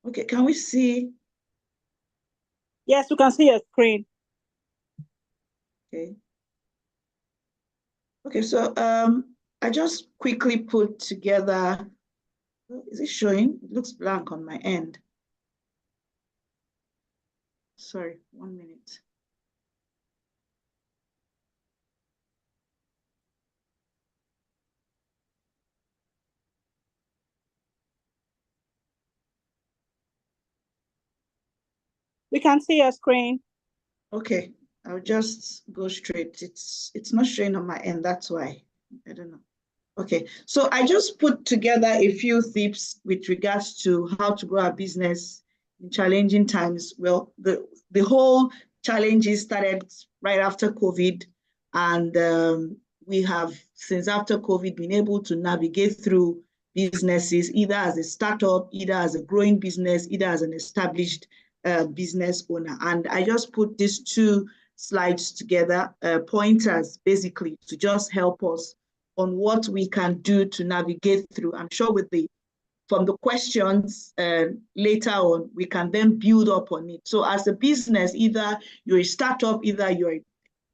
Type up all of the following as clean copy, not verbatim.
Okay, can we see? Yes, you can see your screen. Okay. Okay, so I just quickly put together, is it showing? It looks blank on my end. Sorry, 1 minute. We can see your screen. Okay, I'll just go straight. It's not showing on my end, that's why. I don't know. Okay, so I just put together a few tips with regards to how to grow our business in challenging times. Well, the whole challenges started right after COVID, and we have, since after COVID, been able to navigate through businesses, either as a startup, either as a growing business, either as an established business owner. And I just put these two slides together, pointers, basically, to just help us on what we can do to navigate through. I'm sure from the questions later on, we can then build up on it. So as a business, either you're a startup, either you're a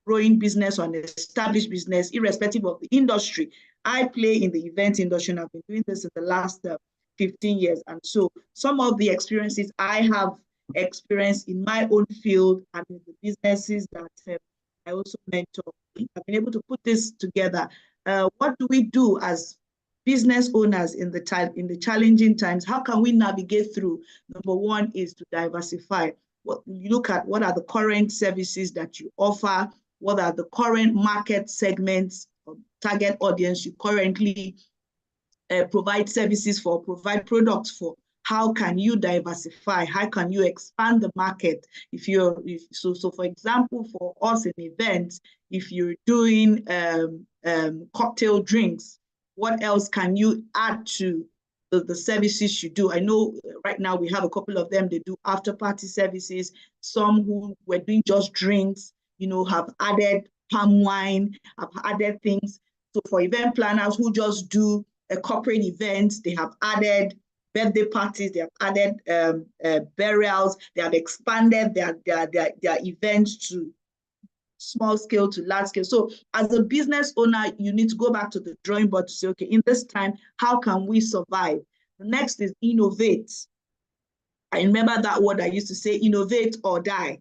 growing business or an established business, irrespective of the industry. I play in the event industry, and I've been doing this in the last 15 years. And so some of the experiences I have experienced in my own field and in the businesses that I also mentor, I've been able to put this together. What do we do as business owners in the challenging times? How can we navigate through? Number one is to diversify. You look at what are the current services that you offer, what are the current market segments or target audience you currently provide services for, provide products for. How can you diversify? How can you expand the market? So for example, for us in events, if you're doing cocktail drinks, what else can you add to the services you do? I know right now we have a couple of them. They do after party services. Some who were doing just drinks, have added palm wine, have added things. So for event planners who just do a corporate events, they have added birthday parties, they have added burials, they have expanded their events to small scale to large scale. So as a business owner, you need to go back to the drawing board to say, okay, in this time, how can we survive? The next is innovate. I remember that word I used to say, innovate or die.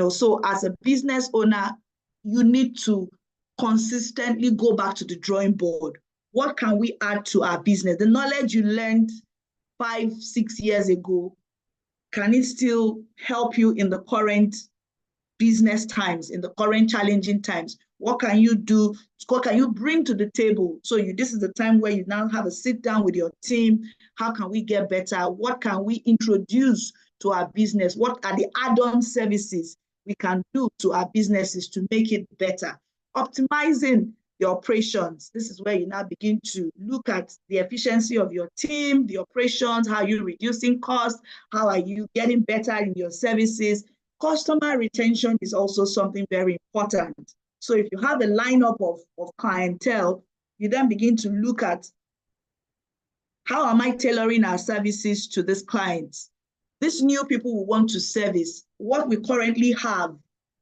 So as a business owner, you need to consistently go back to the drawing board. What can we add to our business? The knowledge you learned 5, 6 years ago, can it still help you in the current business times, in the current challenging times? What can you do? What can you bring to the table? So this is the time where you now have a sit down with your team. How can we get better? What can we introduce to our business? What are the add-on services we can do to our businesses to make it better? Optimizing the operations. This is where you now begin to look at the efficiency of your team, the operations, how are you reducing costs, how are you getting better in your services. Customer retention is also something very important. So if you have a lineup of clientele, you then begin to look at how am I tailoring our services to these clients? These new people we want to service, what we currently have,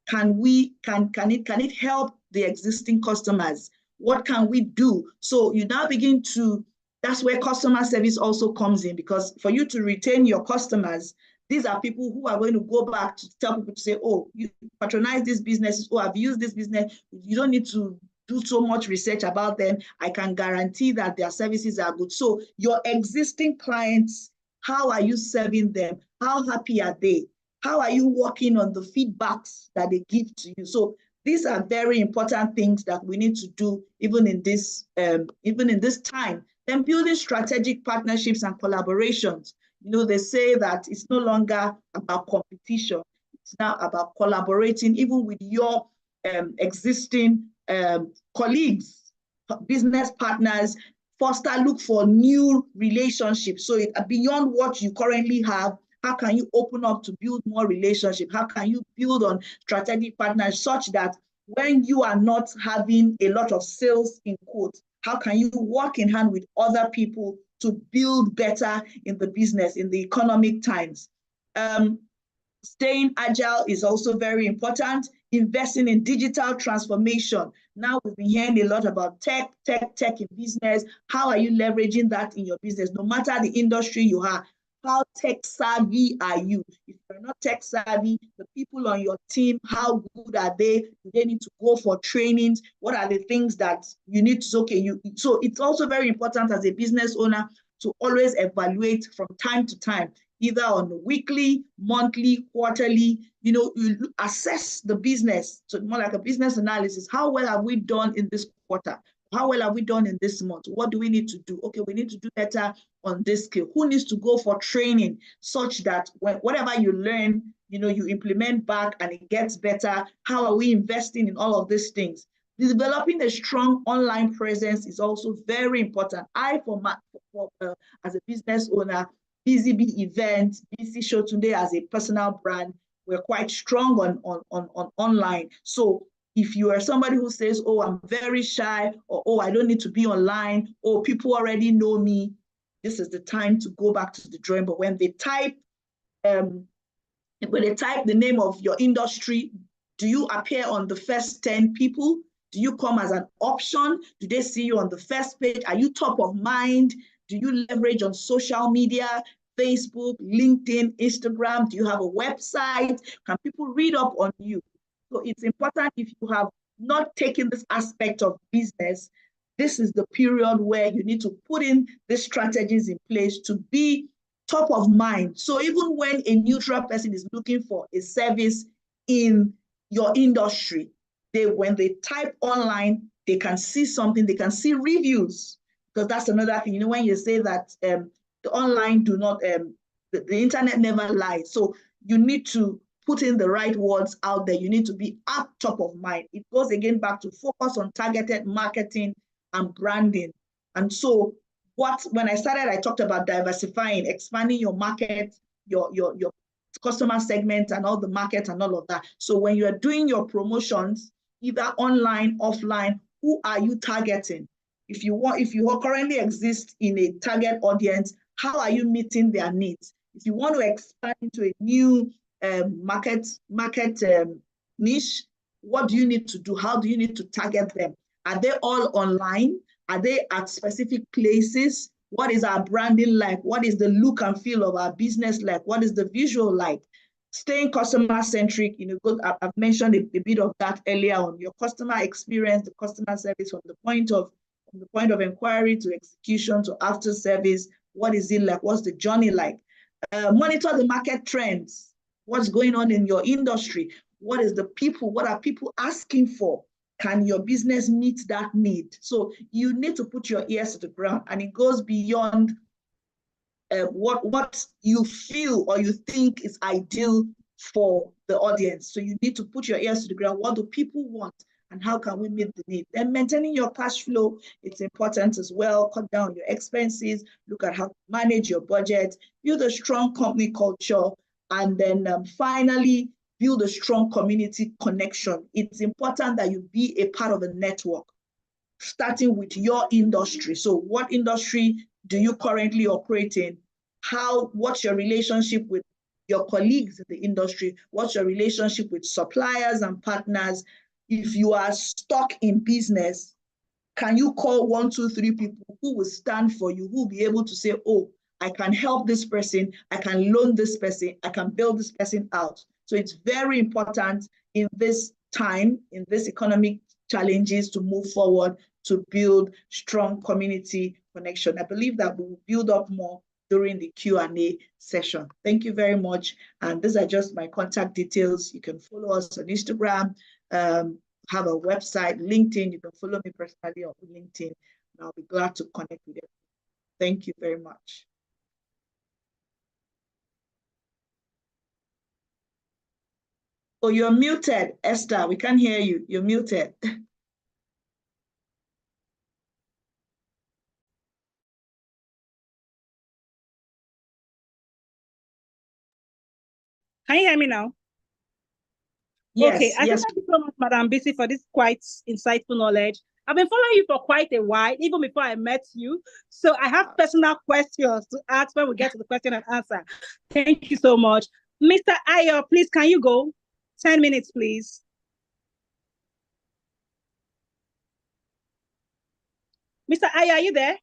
can it help the existing customers? What can we do? So you now begin to, that's where customer service also comes in, because for you to retain your customers, these are people who are going to go back to tell people to say, oh, you patronize these businesses, oh, I've used this business. You don't need to do so much research about them. I can guarantee that their services are good. So your existing clients, how are you serving them? How happy are they? How are you working on the feedbacks that they give to you? So these are very important things that we need to do even in this time. Then building strategic partnerships and collaborations. They say that it's no longer about competition. It's now about collaborating even with your existing colleagues, business partners. Look for new relationships. So beyond what you currently have, how can you open up to build more relationships? How can you build on strategic partners such that when you are not having a lot of sales in quotes, how can you work in hand with other people to build better in the business, in the economic times. Staying agile is also very important. Investing in digital transformation. Now we've been hearing a lot about tech in business. How are you leveraging that in your business? No matter the industry you are, how tech savvy are you? If you're not tech savvy, the people on your team, how good are they? Do they need to go for trainings? What are the things that you need to, okay, so it's also very important as a business owner to always evaluate from time to time, either on a weekly, monthly, quarterly, you assess the business. So more like a business analysis. How well have we done in this quarter? How well have we done in this month? What do we need to do? Okay, we need to do better on this skill. Who needs to go for training such that whatever you learn, you implement back and it gets better? How are we investing in all of these things? Developing a strong online presence is also very important. As a business owner, Busy Bee events, Busy Show today as a personal brand, we're quite strong on online. So if you are somebody who says, oh, I'm very shy, or oh, I don't need to be online, or people already know me, this is the time to go back to the drawing board. When they type the name of your industry, do you appear on the first 10 people? Do you come as an option? Do they see you on the first page? Are you top of mind? Do you leverage on social media, Facebook, LinkedIn, Instagram? Do you have a website? Can people read up on you? So it's important, if you have not taken this aspect of business, this is the period where you need to put in the strategies in place to be top of mind. So even when a neutral person is looking for a service in your industry, when they type online, they can see something, they can see reviews, because that's another thing. When you say that the online the internet never lies. So you need to put in the right words out there. You need to be up top of mind. It goes again back to focus on targeted marketing and branding. And so when I started, I talked about diversifying, expanding your market, your customer segment and all the market and all of that. So when you're doing your promotions, either online, offline, who are you targeting? If you currently exist in a target audience, how are you meeting their needs? If you want to expand into a new market niche, what do you need to do? How do you need to target them? Are they all online? Are they at specific places? What is our branding like? What is the look and feel of our business like? What is the visual like? Staying customer-centric, I've mentioned a bit of that earlier on. Your customer experience, the customer service from the point of inquiry to execution to after service. What is it like? What's the journey like? Monitor the market trends. What's going on in your industry? What are people asking for? Can your business meet that need? So you need to put your ears to the ground, and it goes beyond what you feel or you think is ideal for the audience. So you need to put your ears to the ground. What do people want? And how can we meet the need? And maintaining your cash flow, it's important as well. Cut down your expenses, look at how to manage your budget, build a strong company culture, and then finally, build a strong community connection. It's important that you be a part of a network, starting with your industry. So what industry do you currently operate in? What's your relationship with your colleagues in the industry? What's your relationship with suppliers and partners? If you are stuck in business, can you call 1, 2, 3 people who will stand for you, who will be able to say, oh, I can help this person, I can loan this person, I can bail this person out. So it's very important in this time, in this economic challenges, to move forward, to build strong community connection. I believe that we will build up more during the Q&A session. Thank you very much. And these are just my contact details. You can follow us on Instagram, have a website, LinkedIn. You can follow me personally on LinkedIn, and I'll be glad to connect with you. Thank you very much. Oh, you're muted, Esther. We can't hear you. You're muted. Can you hear me now? Yes, okay, yes. thank you so much, Madam Bisi, for this quite insightful knowledge. I've been following you for quite a while, even before I met you. So I have personal questions to ask when we get to the question and answer. Thank you so much. Mr. Ayo, please, can you go? 10 minutes, please. Mr. Ayo, are you there?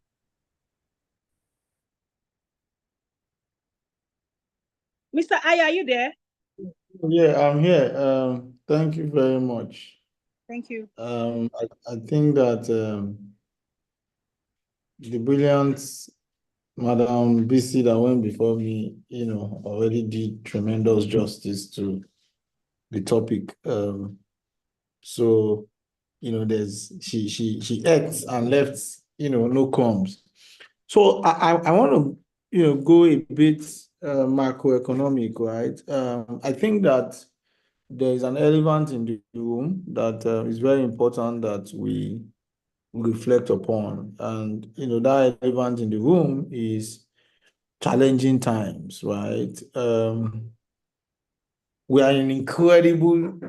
Mr. Ayo, are you there? Yeah, I'm here. Thank you very much. Thank you. I think that the brilliant Madam BC that went before me, already did tremendous justice to the topic. So, there's she ate and left, no crumbs. So I want to, go a bit macroeconomic, right? I think that there is an elephant in the room that is very important that we reflect upon. And, that elephant in the room is challenging times, right? We are in incredible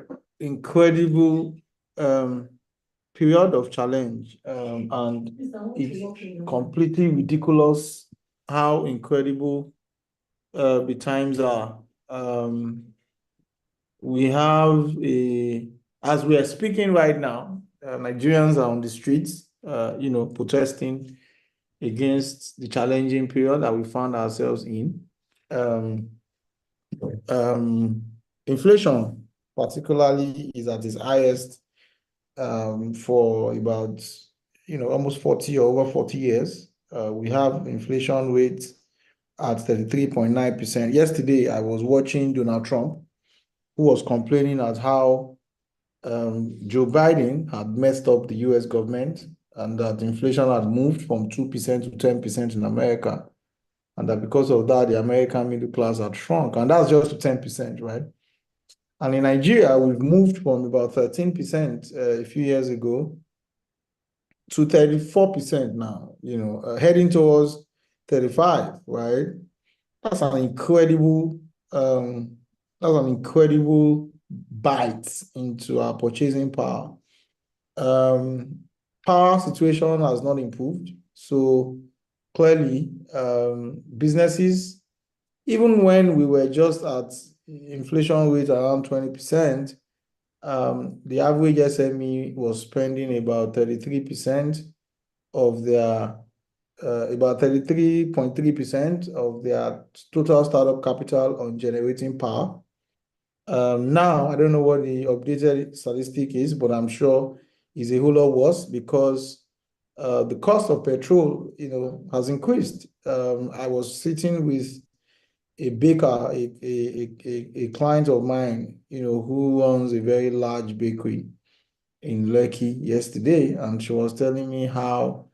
period of challenge. And it's completely ridiculous how incredible the times are. We have as we are speaking right now, Nigerians are on the streets, protesting against the challenging period that we found ourselves in. Inflation, particularly, is at its highest for about, almost 40 or over 40 years. We have inflation rates at 33.9%. Yesterday, I was watching Donald Trump, who was complaining at how Joe Biden had messed up the US government and that inflation had moved from 2% to 10% in America. And that because of that, the American middle class had shrunk. And that's just to 10%, right? And in Nigeria, we've moved from about 13% a few years ago to 34% now, heading towards 35, right? That's an incredible bite into our purchasing power. Power situation has not improved. So clearly, businesses, even when we were just at inflation rate around 20%, the average SME was spending about 33% of their about 33.3% of their total startup capital on generating power. Now, I don't know what the updated statistic is, but I'm sure it's a whole lot worse because the cost of petrol, has increased. I was sitting with a baker, a client of mine, who owns a very large bakery in Lekki yesterday, and she was telling me how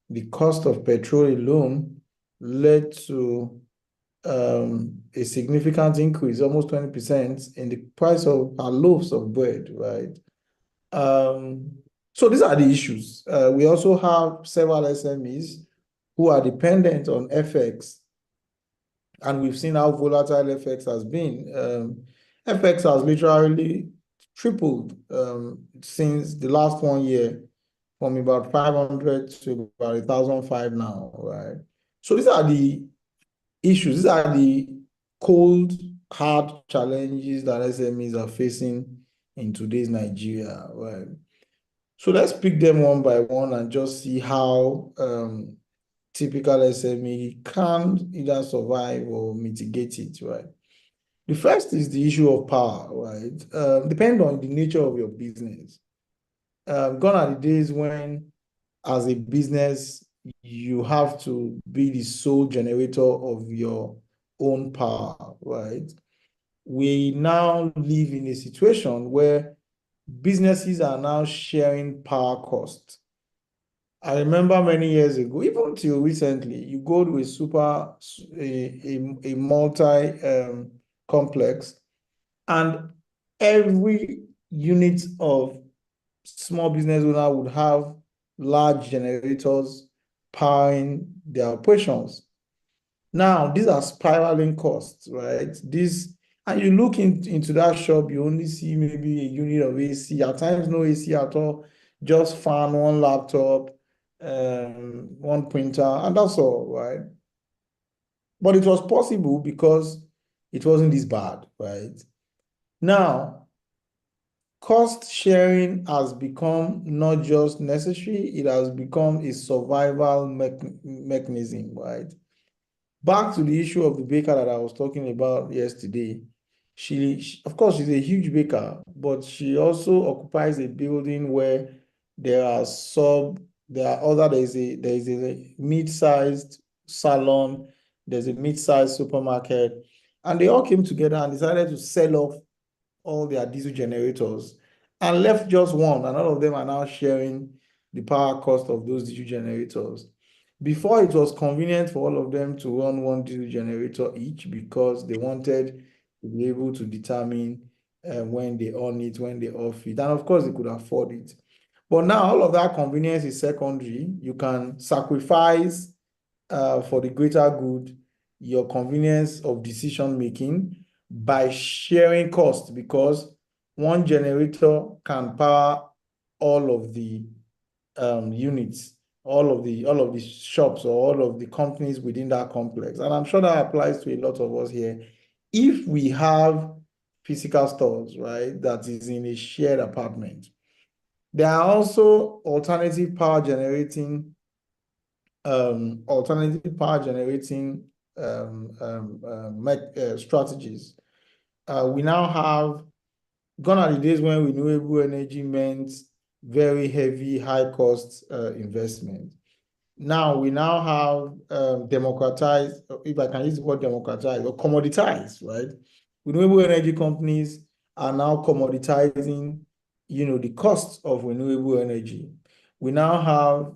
the cost of petrol alone led to a significant increase, almost 20%, in the price of our loaves of bread, right? So these are the issues. We also have several SMEs who are dependent on FX, and we've seen how volatile FX has been. FX has literally tripled since the last 1 year, from about 500 to about 1,005 now, right? So these are the issues. These are the cold, hard challenges that SMEs are facing in today's Nigeria, right? So let's pick them one by one and just see how typical SME can either survive or mitigate it, right? The first is the issue of power, right? Depending on the nature of your business. Gone are the days when, as a business, you have to be the sole generator of your own power, right? We now live in a situation where businesses are now sharing power costs. I remember many years ago, even till recently, you go to a multi complex, and every unit of small business owner would have large generators powering their operations. Now, these are spiraling costs, right? And you look into that shop, you only see maybe a unit of AC, at times no AC at all. just fan, one laptop, one printer, and that's all, right? But it was possible because it wasn't this bad, right? Now, cost sharing has become not just necessary, it has become a survival mechanism, right? Back to the issue of the baker that I was talking about yesterday. Of course, she's a huge baker, but she also occupies a building where there's a mid-sized salon, there's a mid-sized supermarket, and they all came together and decided to sell off all their diesel generators and left just one, and all of them are now sharing the power cost of those diesel generators. Before, it was convenient for all of them to run one diesel generator each because they wanted to be able to determine when they on it, when they off it, and of course they could afford it. But now all of that convenience is secondary. You can sacrifice for the greater good your convenience of decision making by sharing costs, because one generator can power all of the units, all of the shops, or all of the companies within that complex. And I'm sure that applies to a lot of us here. If we have physical stores, right, that is in a shared apartment, there are also alternative power generating strategies. We now have gone are the days when renewable energy meant very heavy, high cost investment. Now we now have democratized, if I can use the word democratized, or commoditized, right? Renewable energy companies are now commoditizing, the cost of renewable energy. We now have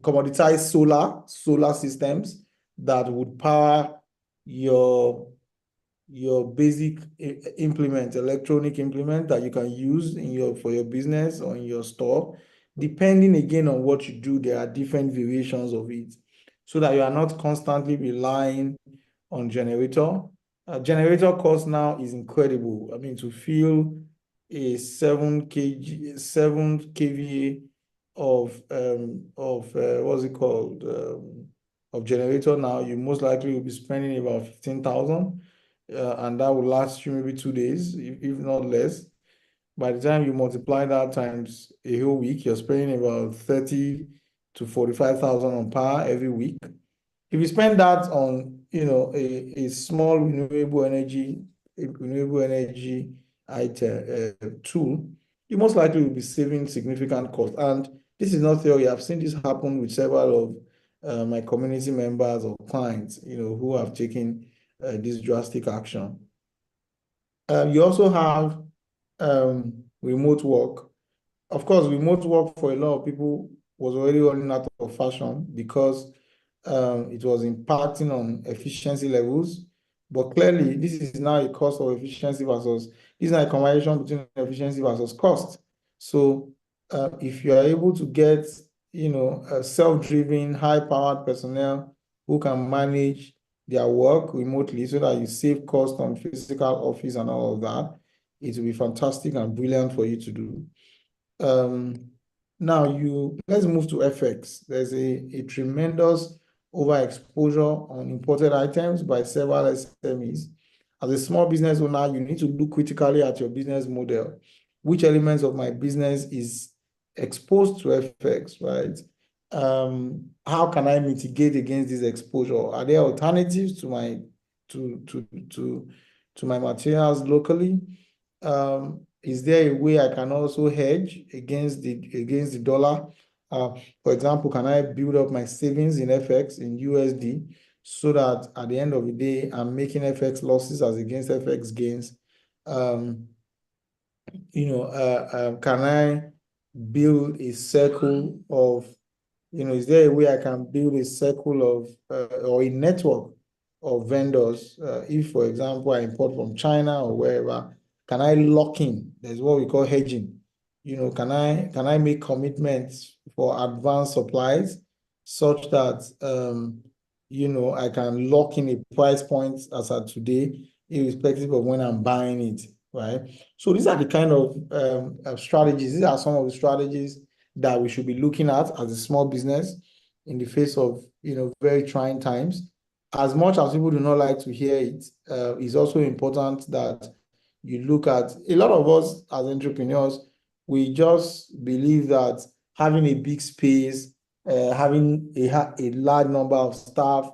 commoditized solar systems that would power your basic electronic implement that you can use for your business or in your store. Depending again on what you do, there are different variations of it, so that you are not constantly relying on generator. Generator cost now is incredible. I mean, to fill a 7 kVA of what's it called, of generator now, you most likely will be spending about 15,000. And that will last you maybe 2 days, if not less. By the time you multiply that times a whole week, you're spending about 30 to 45,000 on power every week. If you spend that on, a small renewable energy item tool, you most likely will be saving significant cost. And this is not theory. I've seen this happen with several of my community members or clients, who have taken this drastic action. You also have remote work. Of course, remote work for a lot of people was already running out of fashion because it was impacting on efficiency levels. But clearly, this is now a cost of efficiency this is not a combination between efficiency versus cost. So if you are able to get, self-driven, high-powered personnel who can manage their work remotely so that you save cost on physical office and all of that, it will be fantastic and brilliant for you to do. Now let's move to FX. There's a tremendous overexposure on imported items by several SMEs. As a small business owner, you need to look critically at your business model. Which elements of my business is exposed to FX, right? How can I mitigate against this exposure? Are there alternatives to my my materials locally? Is there a way I can also hedge against the dollar? For example, can I build up my savings in FX in USD so that at the end of the day, I'm making FX losses as against FX gains? Can I build a circle of, is there a way I can build a circle of or a network of vendors? If, for example, I import from China or wherever, can I lock in? There's what we call hedging. Can I make commitments for advanced supplies such that I can lock in a price point as of today, irrespective of when I'm buying it? right? So these are the kind of strategies. These are some of the strategies that we should be looking at as a small business in the face of, very trying times. As much as people do not like to hear it, it's also important that you look at, a lot of us as entrepreneurs, we just believe that having a big space, having a large number of staff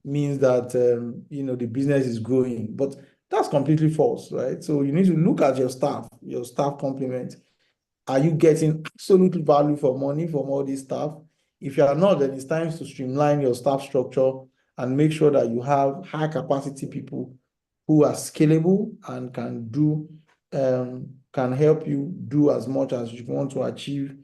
means that, the business is growing, but that's completely false, right? So you need to look at your staff complement. Are you getting absolute value for money from all these staff? If you are not, then it's time to streamline your staff structure and make sure that you have high capacity people who are scalable and can help you do as much as you want to achieve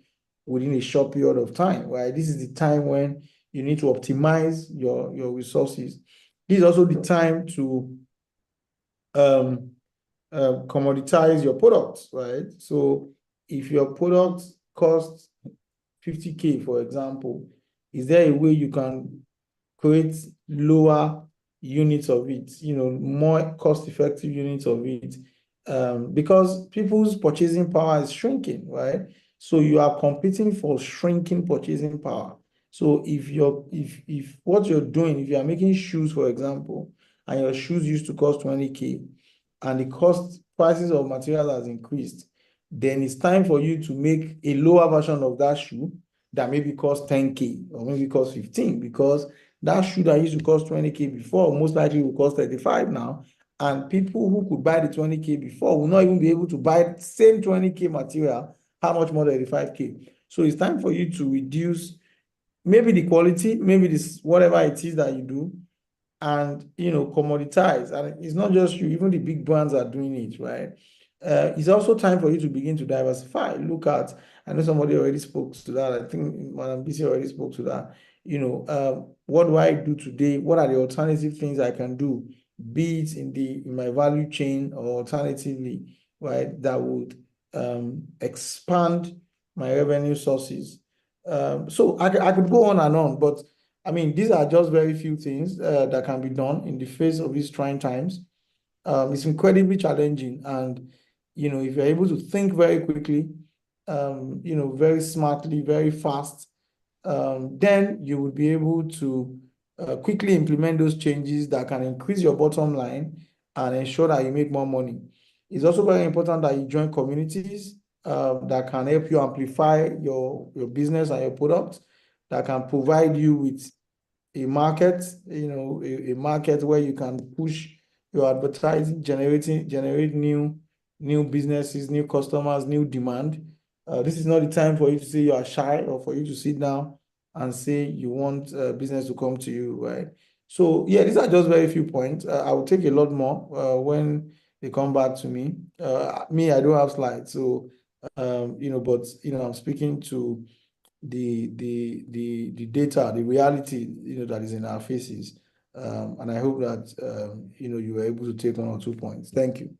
within a short period of time, right? This is the time when you need to optimize your resources. This is also the time to commoditize your products, right? So if your product costs 50K, for example, is there a way you can create lower units of it, more cost-effective units of it? Because people's purchasing power is shrinking, right? So you are competing for shrinking purchasing power. So if what you're doing, if you are making shoes, for example, and your shoes used to cost 20K, and the prices of materials has increased, then it's time for you to make a lower version of that shoe that maybe costs 10K or maybe costs 15, because that shoe that used to cost 20K before most likely will cost 35 now. And people who could buy the 20K before will not even be able to buy the same 20K material, how much more 35K. So it's time for you to reduce maybe the quality, maybe this whatever it is that you do, and commoditize. And it's not just you, even the big brands are doing it, right? It's also time for you to begin to diversify. Look at, I know somebody already spoke to that. I think Madam BC already spoke to that. What do I do today? What are the alternative things I can do, be it in my value chain or alternatively, right, that would expand my revenue sources. So I could go on and on, but I mean, these are just very few things that can be done in the face of these trying times. It's incredibly challenging, and if you're able to think very quickly, very smartly, very fast, then you will be able to quickly implement those changes that can increase your bottom line and ensure that you make more money. It's also very important that you join communities that can help you amplify your business and your products, that can provide you with a market, a market where you can push your advertising, generate new businesses, new customers, new demand. This is not the time for you to say you are shy or for you to sit down and say you want business to come to you, right? So yeah, these are just very few points. I will take a lot more when they come back to me. I don't have slides, so but I'm speaking to the data, the reality, that is in our faces. And I hope that, you were able to take 1 or 2 points. Thank you.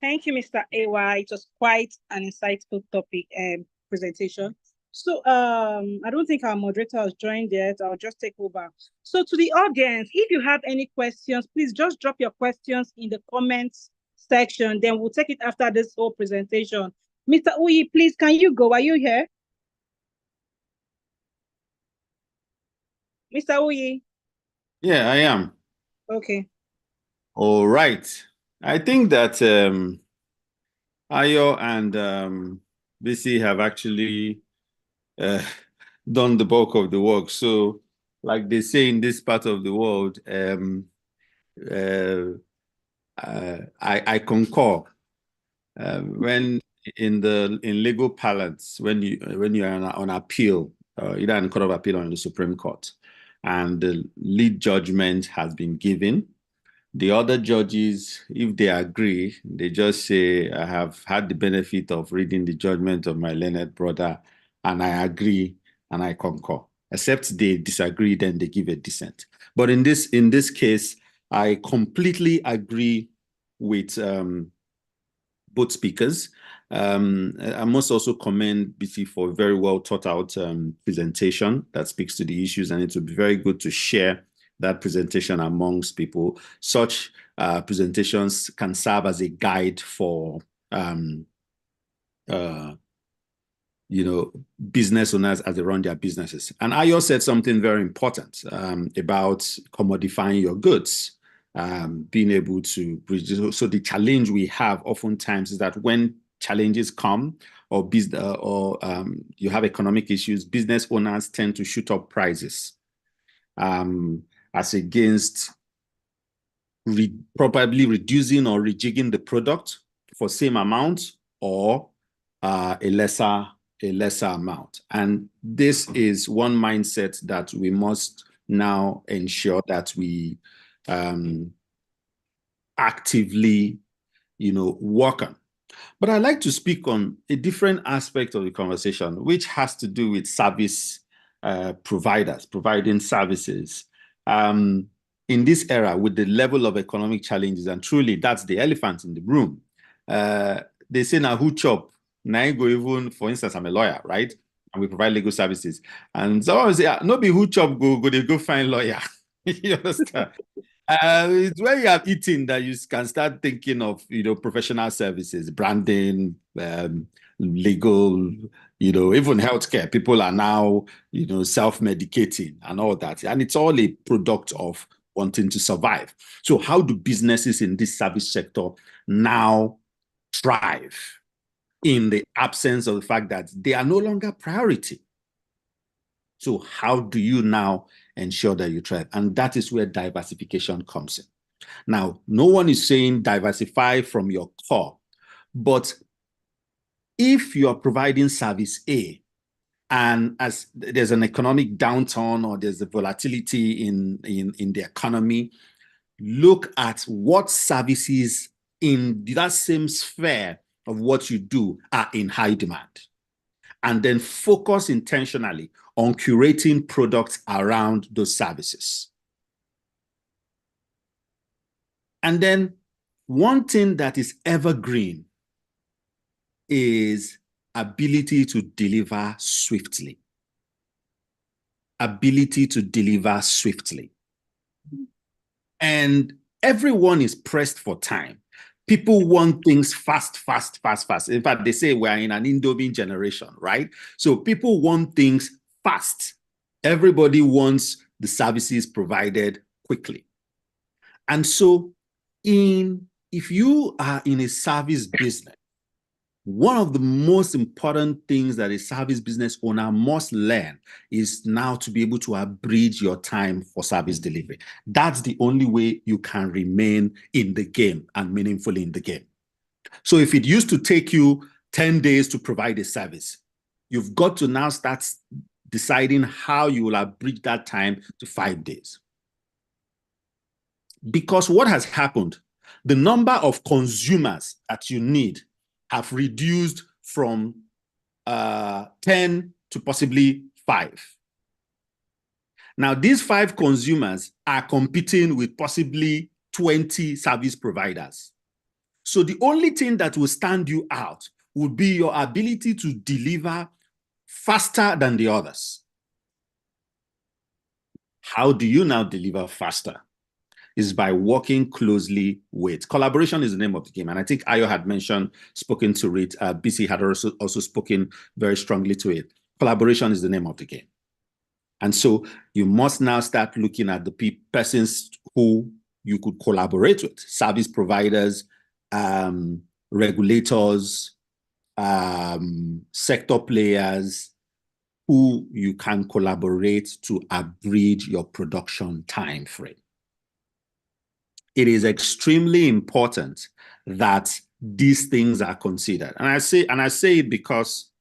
Thank you, Mr. AY. It was quite an insightful topic and presentation. So I don't think our moderator has joined yet. I'll just take over. So to the audience, if you have any questions, please just drop your questions in the comments section. Then we'll take it after this whole presentation. Mr. Uyi, please, can you go? Are you here? Mr. Uyi? Yeah, I am. Okay. All right. I think that Ayo and BC have actually done the bulk of the work. So, like they say in this part of the world, I concur. When in legal parlance, when you are on appeal, either in the Court of Appeal or in the Supreme Court, and the lead judgment has been given, the other judges, if they agree, they just say, I have had the benefit of reading the judgment of my learned brother, and I agree and I concur. Except they disagree, then they give a dissent. But in this case, I completely agree with both speakers. I must also commend BC for a very well thought out presentation that speaks to the issues, and it would be very good to share that presentation amongst people. Such presentations can serve as a guide for business owners as they run their businesses. And Ayo said something very important about commodifying your goods, being able to reduce. So the challenge we have oftentimes is that when challenges come or you have economic issues, business owners tend to shoot up prices as against probably reducing or rejigging the product for same amount or a lesser amount. And this is one mindset that we must now ensure that we actively, work on. But I'd like to speak on a different aspect of the conversation, which has to do with service providers, providing services. In this era, with the level of economic challenges, and truly that's the elephant in the room, they say now who chop? Now go even, for instance, I'm a lawyer, right? And we provide legal services. And someone say, no be who chop, they go find lawyer. You understand? It's when you have eaten that you can start thinking of, professional services, branding, legal, even healthcare. People are now, self-medicating and all that. And it's all a product of wanting to survive. So how do businesses in this service sector now thrive in the absence of the fact that they are no longer priority? So how do you now ensure that you thrive? And that is where diversification comes in. Now, no one is saying diversify from your core, but if you are providing service A, and as there's an economic downturn or there's a volatility in the economy, look at what services in that same sphere of what you do are in high demand. And then focus intentionally on curating products around those services. And then one thing that is evergreen is ability to deliver swiftly. Ability to deliver swiftly. And everyone is pressed for time. People want things fast, fast, fast, fast. In fact, they say we're in an Indomie generation, right? So people want things fast. Everybody wants the services provided quickly. And so if you are in a service business, one of the most important things that a service business owner must learn is now to be able to abridge your time for service delivery. That's the only way you can remain in the game and meaningfully in the game. So if it used to take you 10 days to provide a service, you've got to now start deciding how you will abridge that time to 5 days. Because what has happened, the number of consumers that you need have reduced from 10 to possibly 5. Now, these 5 consumers are competing with possibly 20 service providers. So the only thing that will stand you out would be your ability to deliver faster than the others. How do you now deliver faster? Is by working closely with. Collaboration is the name of the game. And I think Ayo had spoken to it. BC had also spoken very strongly to it. Collaboration is the name of the game. And so you must now start looking at the persons who you could collaborate with, service providers, regulators, sector players, who you can collaborate to abridge your production time frame. It is extremely important that these things are considered. And I say it because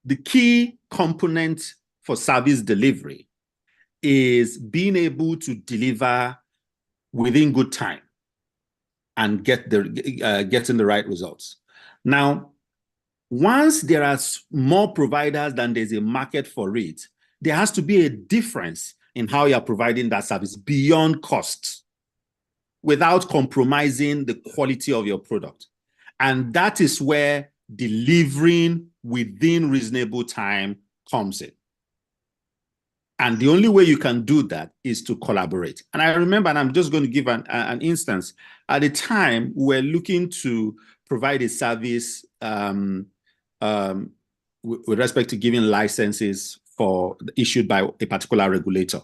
the key component for service delivery is being able to deliver within good time and getting the right results. Now, once there are more providers than there's a market for it, there has to be a difference in how you're providing that service beyond cost without compromising the quality of your product. And that is where delivering within reasonable time comes in. And the only way you can do that is to collaborate. And I remember, and I'm just going to give an instance. At the time, we were looking to provide a service with respect to giving licenses issued by a particular regulator.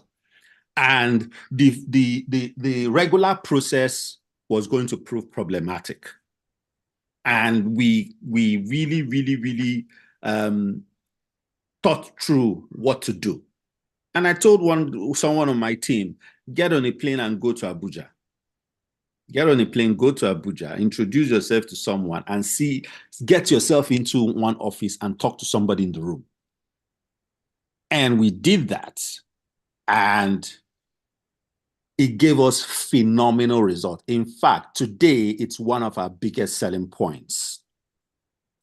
And the regular process was going to prove problematic. And we really thought through what to do. And I told someone on my team, get on a plane and go to Abuja. Get on a plane, go to Abuja, introduce yourself to someone and get yourself into one office and talk to somebody in the room. And we did that. And it gave us phenomenal results. In fact, today, it's one of our biggest selling points.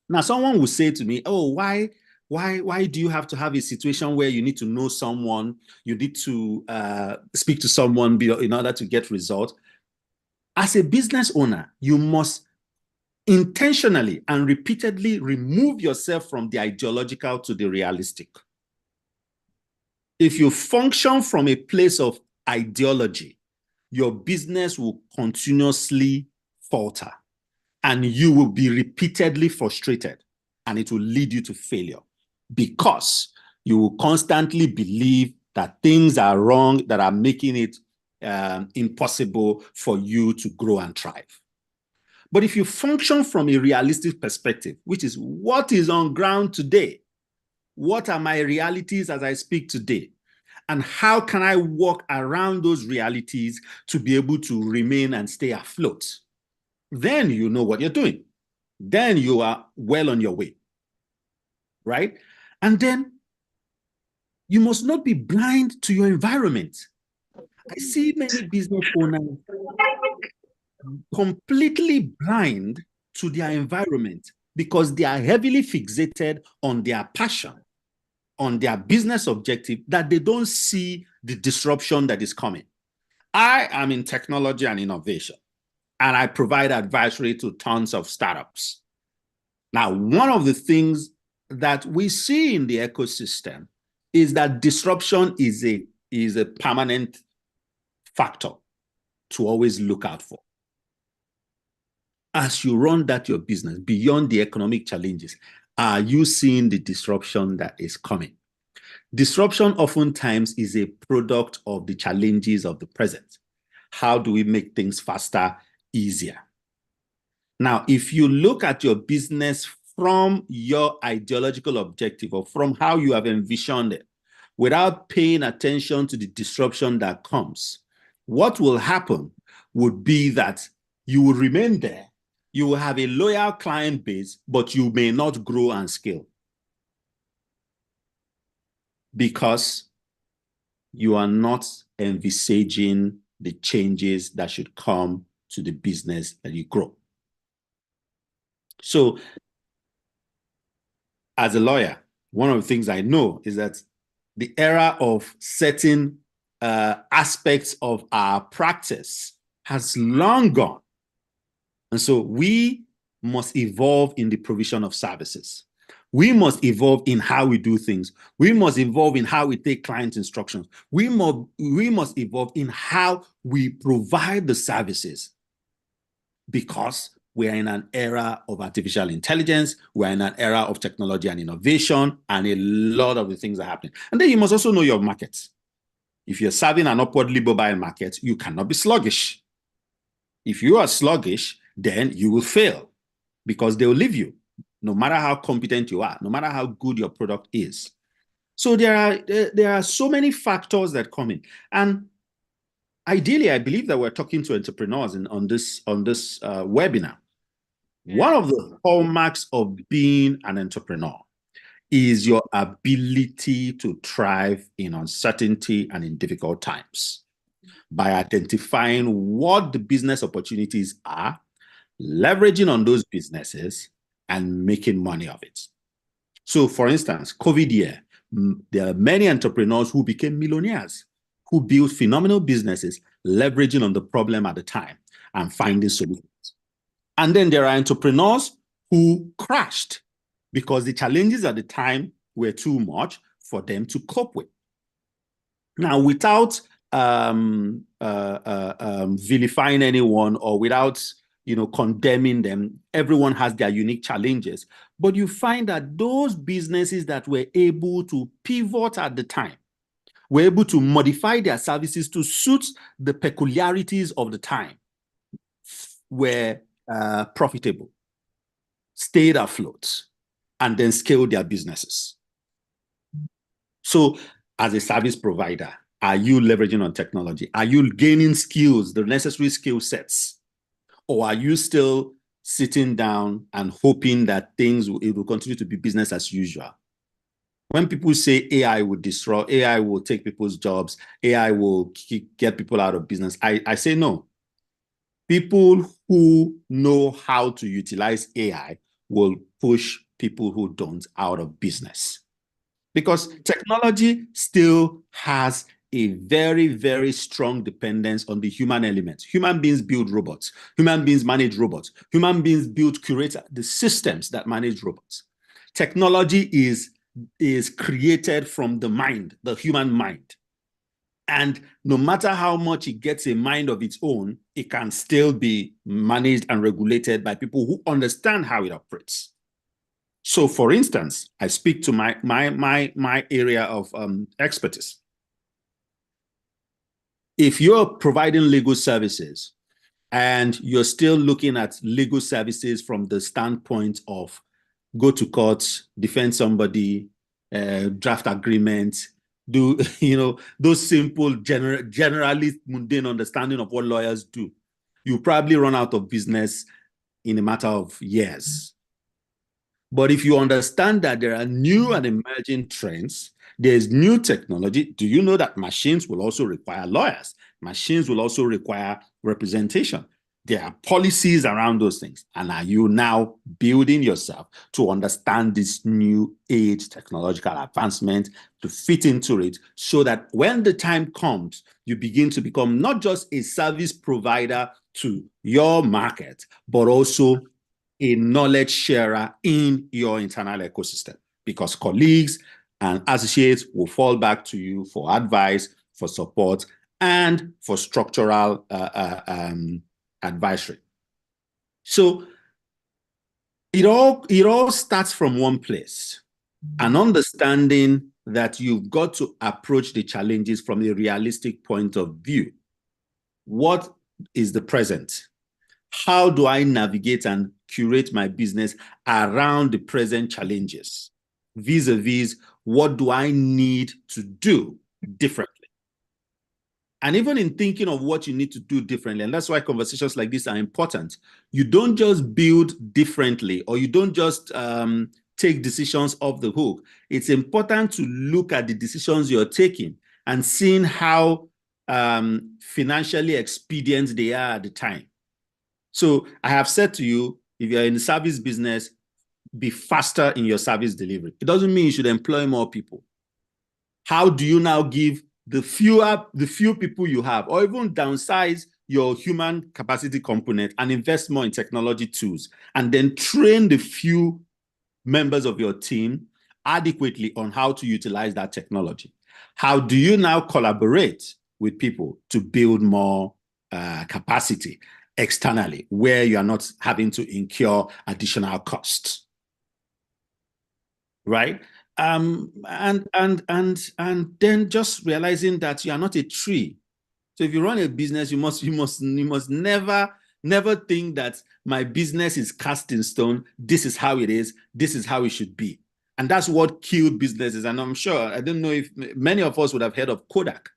Now, someone will say to me, oh, why do you have to have a situation where you need to know someone, you need to speak to someone in order to get results? As a business owner, you must intentionally and repeatedly remove yourself from the ideological to the realistic. If you function from a place of ideology, your business will continuously falter and you will be repeatedly frustrated, and it will lead you to failure because you will constantly believe that things are wrong that are making it impossible for you to grow and thrive. But if you function from a realistic perspective, which is what is on ground today, what are my realities as I speak today, and how can I walk around those realities to be able to remain and stay afloat, then you know what you're doing. Then you are well on your way, right? And then you must not be blind to your environment. I see many business owners completely blind to their environment because they are heavily fixated on their passion, on their business objective, that they don't see the disruption that is coming. I am in technology and innovation, and I provide advisory to tons of startups. Now, one of the things that we see in the ecosystem is that disruption is a permanent factor to always look out for. As you run your business beyond the economic challenges, are you seeing the disruption that is coming? Disruption oftentimes is a product of the challenges of the present. How do we make things faster, easier? Now, if you look at your business from your ideological objective or from how you have envisioned it, without paying attention to the disruption that comes, what will happen would be that you will remain there. You will have a loyal client base, but you may not grow and scale because you are not envisaging the changes that should come to the business that you grow. So, as a lawyer, one of the things I know is that the era of certain aspects of our practice has long gone. And so we must evolve in the provision of services. We must evolve in how we do things. We must evolve in how we take client instructions. We must evolve in how we provide the services, because we are in an era of artificial intelligence. We're in an era of technology and innovation, and a lot of the things are happening. And then you must also know your markets. If you're serving an upwardly mobile market, you cannot be sluggish. If you are sluggish, then you will fail because they will leave you, no matter how competent you are, no matter how good your product is. So there are so many factors that come in. And ideally, I believe that we're talking to entrepreneurs on this webinar. One of the hallmarks of being an entrepreneur is your ability to thrive in uncertainty and in difficult times by identifying what the business opportunities are, leveraging on those businesses, and making money of it. So, for instance, COVID year, there are many entrepreneurs who became millionaires, who built phenomenal businesses, leveraging on the problem at the time and finding solutions. And then there are entrepreneurs who crashed because the challenges at the time were too much for them to cope with. Now, without vilifying anyone or without condemning them, everyone has their unique challenges. But you find that those businesses that were able to pivot at the time were able to modify their services to suit the peculiarities of the time, were profitable, stayed afloat, and then scaled their businesses. So, as a service provider, are you leveraging on technology? Are you gaining skills, the necessary skill sets? Or are you still sitting down and hoping that it will continue to be business as usual? When people say AI will destroy, AI will take people's jobs, AI will get people out of business, I say no. People who know how to utilize AI will push people who don't out of business. Because technology still has a very, very strong dependence on the human element. Human beings build robots. Human beings manage robots. Human beings build, curate the systems that manage robots. Technology is created from the mind, the human mind. And no matter how much it gets a mind of its own, it can still be managed and regulated by people who understand how it operates. So, for instance, I speak to my area of expertise. If you're providing legal services and you're still looking at legal services from the standpoint of go to court, defend somebody, draft agreement, do those simple, generally mundane understanding of what lawyers do, you probably run out of business in a matter of years. But if you understand that there are new and emerging trends, there's new technology. Do you know that machines will also require lawyers? Machines will also require representation. There are policies around those things. And are you now building yourself to understand this new age technological advancement, to fit into it, so that when the time comes, you begin to become not just a service provider to your market, but also a knowledge sharer in your internal ecosystem, because colleagues and associates will fall back to you for advice, for support, and for structural advisory. So it all starts from one place, an understanding that you've got to approach the challenges from a realistic point of view. What is the present? How do I navigate and curate my business around the present challenges? Vis-a-vis, what do I need to do differently? And even in thinking of what you need to do differently, and that's why conversations like this are important, you don't just build differently, or you don't just take decisions off the hook. It's important to look at the decisions you're taking and seeing how financially expedient they are at the time. So I have said to you, if you're in the service business, be faster in your service delivery. It doesn't mean you should employ more people. How do you now give the few people you have, or even downsize your human capacity component and invest more in technology tools, and then train the few members of your team adequately on how to utilize that technology? How do you now collaborate with people to build more capacity externally, where you are not having to incur additional costs, right? And then just realizing that you are not a tree. So if you run a business, you must never think that my business is cast in stone. This is how it is. This is how it should be. And that's what killed businesses. And I'm sure, I don't know if many of us would have heard of Kodak.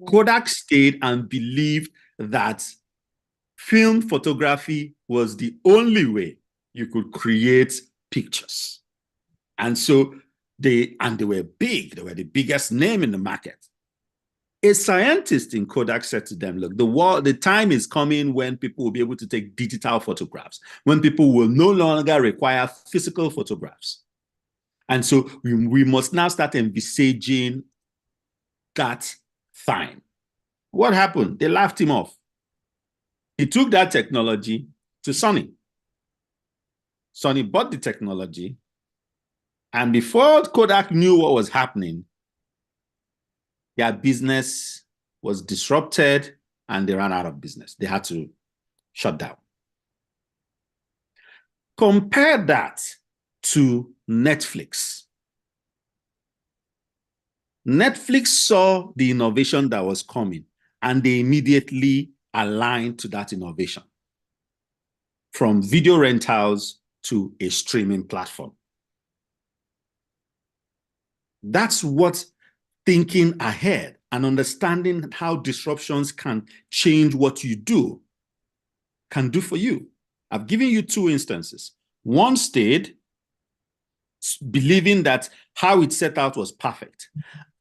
Kodak stayed and believed that film photography was the only way you could create pictures. And so they were big. They were the biggest name in the market. A scientist in Kodak said to them, look, the time is coming when people will be able to take digital photographs, when people will no longer require physical photographs. And so we must now start envisaging that time. What happened? They laughed him off. He took that technology to Sony. Sony bought the technology, and before Kodak knew what was happening, Their business was disrupted and they ran out of business. They had to shut down. Compare that to Netflix. Netflix saw the innovation that was coming and they immediately aligned to that innovation, from video rentals to a streaming platform. That's what thinking ahead and understanding how disruptions can change what you do can do for you. I've given you two instances. One stayed believing that how it set out was perfect.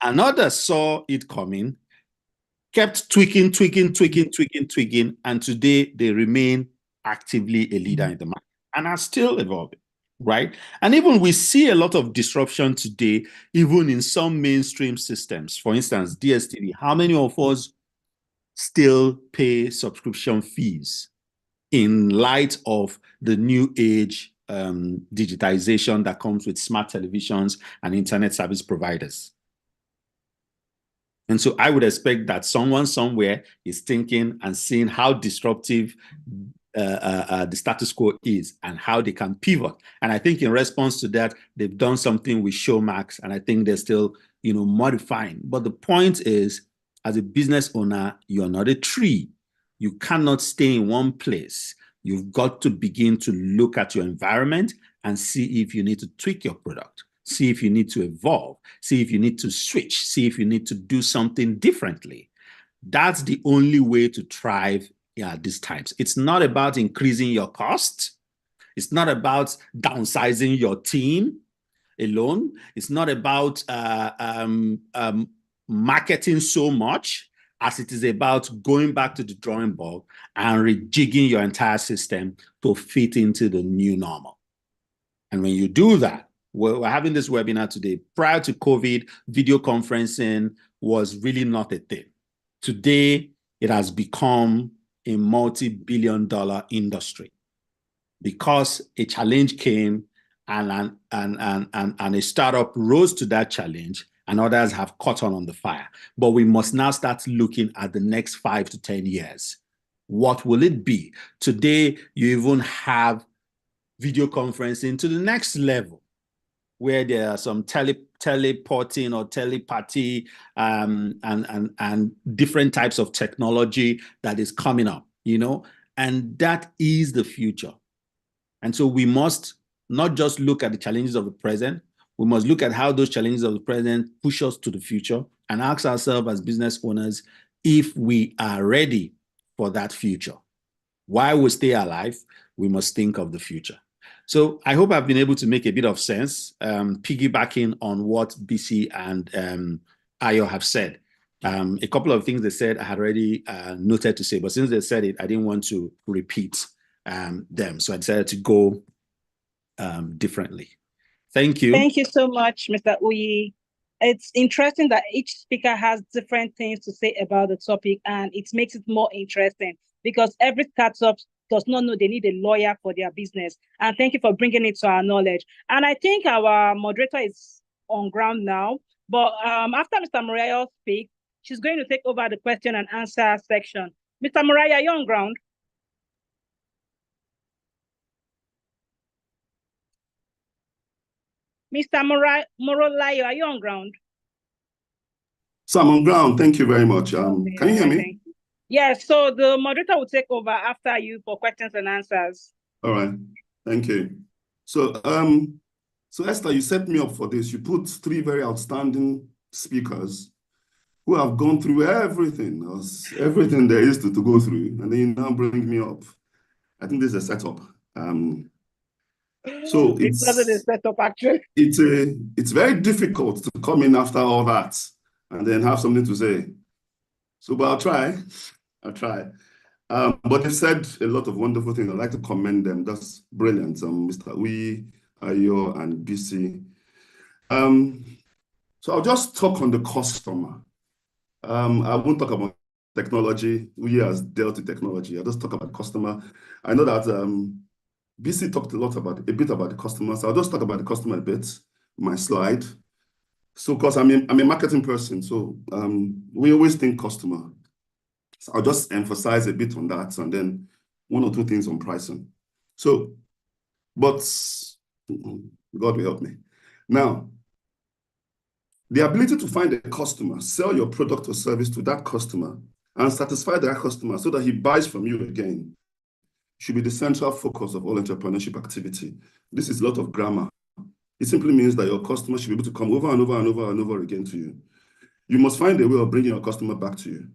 Another saw it coming, kept tweaking, and today they remain actively a leader in the market and are still evolving, right? And even we see a lot of disruption today, even in some mainstream systems. For instance, DSTV, how many of us still pay subscription fees in light of the new age digitization that comes with smart televisions and internet service providers? And so I would expect that someone somewhere is thinking and seeing how disruptive the status quo is and how they can pivot. And I think in response to that, they've done something with Showmax, and I think they're still, modifying. But the point is, as a business owner, you're not a tree. You cannot stay in one place. You've got to begin to look at your environment and see if you need to tweak your product, see if you need to evolve, see if you need to switch, see if you need to do something differently. That's the only way to thrive at these times. It's not about increasing your cost. It's not about downsizing your team alone. It's not about marketing so much as it is about going back to the drawing board and rejigging your entire system to fit into the new normal. And when you do that, we're having this webinar today. Prior to COVID, video conferencing was really not a thing. Today, it has become a multi-billion-dollar industry because a challenge came and a startup rose to that challenge, and others have caught on the fire. But we must now start looking at the next 5 to 10 years. What will it be? Today, you even have video conferencing to the next level, where there are some teleporting or telepathy and different types of technology that is coming up, and that is the future. And so we must not just look at the challenges of the present, we must look at how those challenges of the present push us to the future and ask ourselves as business owners if we are ready for that future. While we stay alive, we must think of the future. So I hope I've been able to make a bit of sense, piggybacking on what BC and Ayo have said. A couple of things they said I had already noted to say, but since they said it, I didn't want to repeat them. So I decided to go differently. Thank you. Thank you so much, Mr. Uyi. It's interesting that each speaker has different things to say about the topic, and it makes it more interesting because every startup does not know they need a lawyer for their business. And thank you for bringing it to our knowledge. And I think our moderator is on ground now, but after Mr. Mariah speaks, she's going to take over the question and answer section. Mr. Mariah, you're on ground. Mr. Morolayo, are you on ground? So I'm on ground. Thank you very much. Can you hear me? Yes, so the moderator will take over after you for questions and answers. All right. Thank you. So, so Esther, you set me up for this. You put 3 very outstanding speakers who have gone through everything there is to go through, and then you now bring me up. I think this is a setup. So it's not a setup, actually. It's very difficult to come in after all that and then have something to say. So, but I'll try. But they've said a lot of wonderful things. I'd like to commend them. That's brilliant. Mr. Uyi, Ayo, and BC. So I'll just talk on the customer. I won't talk about technology. Uyi has dealt with technology. I'll just talk about the customer. I know that BC talked a bit about the customer, so I'll just talk about the customer a bit. My slide. So, because I'm a marketing person, so we always think customer. So I'll just emphasize a bit on that, and then one or two things on pricing. So, but God will help me. Now, the ability to find a customer, sell your product or service to that customer, and satisfy that customer so that he buys from you again should be the central focus of all entrepreneurship activity. This is a lot of grammar. It simply means that your customer should be able to come over and over and over and over again to you. You must find a way of bringing your customer back to you.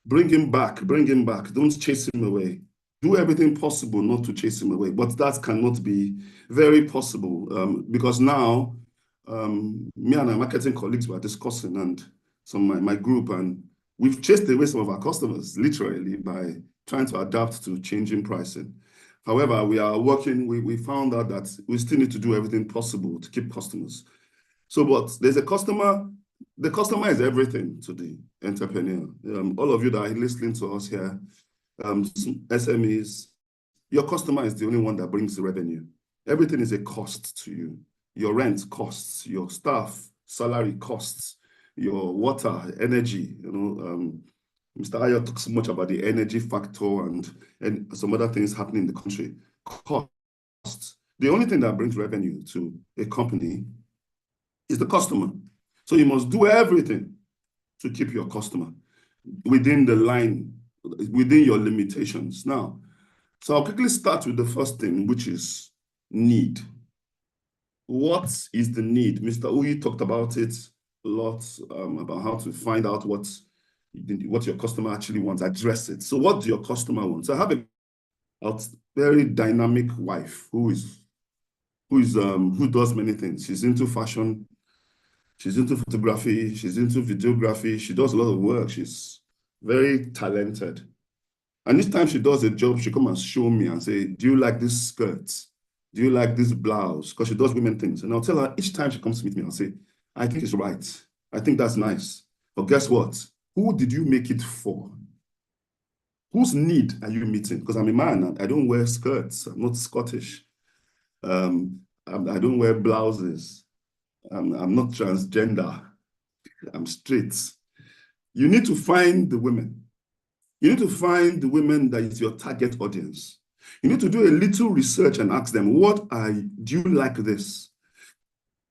Bring him back, bring him back. Don't chase him away. Do everything possible not to chase him away, but that cannot be very possible because now me and my marketing colleagues were discussing and some of my group, and we've chased away some of our customers literally by trying to adapt to changing pricing. However, we are working, we found out that we still need to do everything possible to keep customers. So, but there's a customer, the customer is everything to the entrepreneur. All of you that are listening to us here, SMEs, your customer is the only one that brings the revenue. Everything is a cost to you. Your rent costs, your staff, salary costs, your water, energy, Mr. Ayo talks so much about the energy factor and some other things happening in the country. Costs. The only thing that brings revenue to a company is the customer. So you must do everything to keep your customer within the line, within your limitations. Now, so I'll quickly start with the first thing, which is need. What is the need? Mr. Uyi talked about it a lot, about how to find out what your customer actually wants, address it. So what do your customer want? So I have a very dynamic wife who does many things. She's into fashion, she's into photography, she's into videography, she does a lot of work, she's very talented. And each time she does a job, she come and show me and say, do you like this skirt? Do you like this blouse? Because she does women things. And I'll tell her each time she comes to meet me, I'll say, I think it's right. I think that's nice. But guess what? Who did you make it for? Whose need are you meeting? Because I'm a man, I don't wear skirts. I'm not Scottish. I don't wear blouses. I'm not transgender. I'm straight. You need to find the women. You need to find the women that is your target audience. You need to do a little research and ask them, do you like this?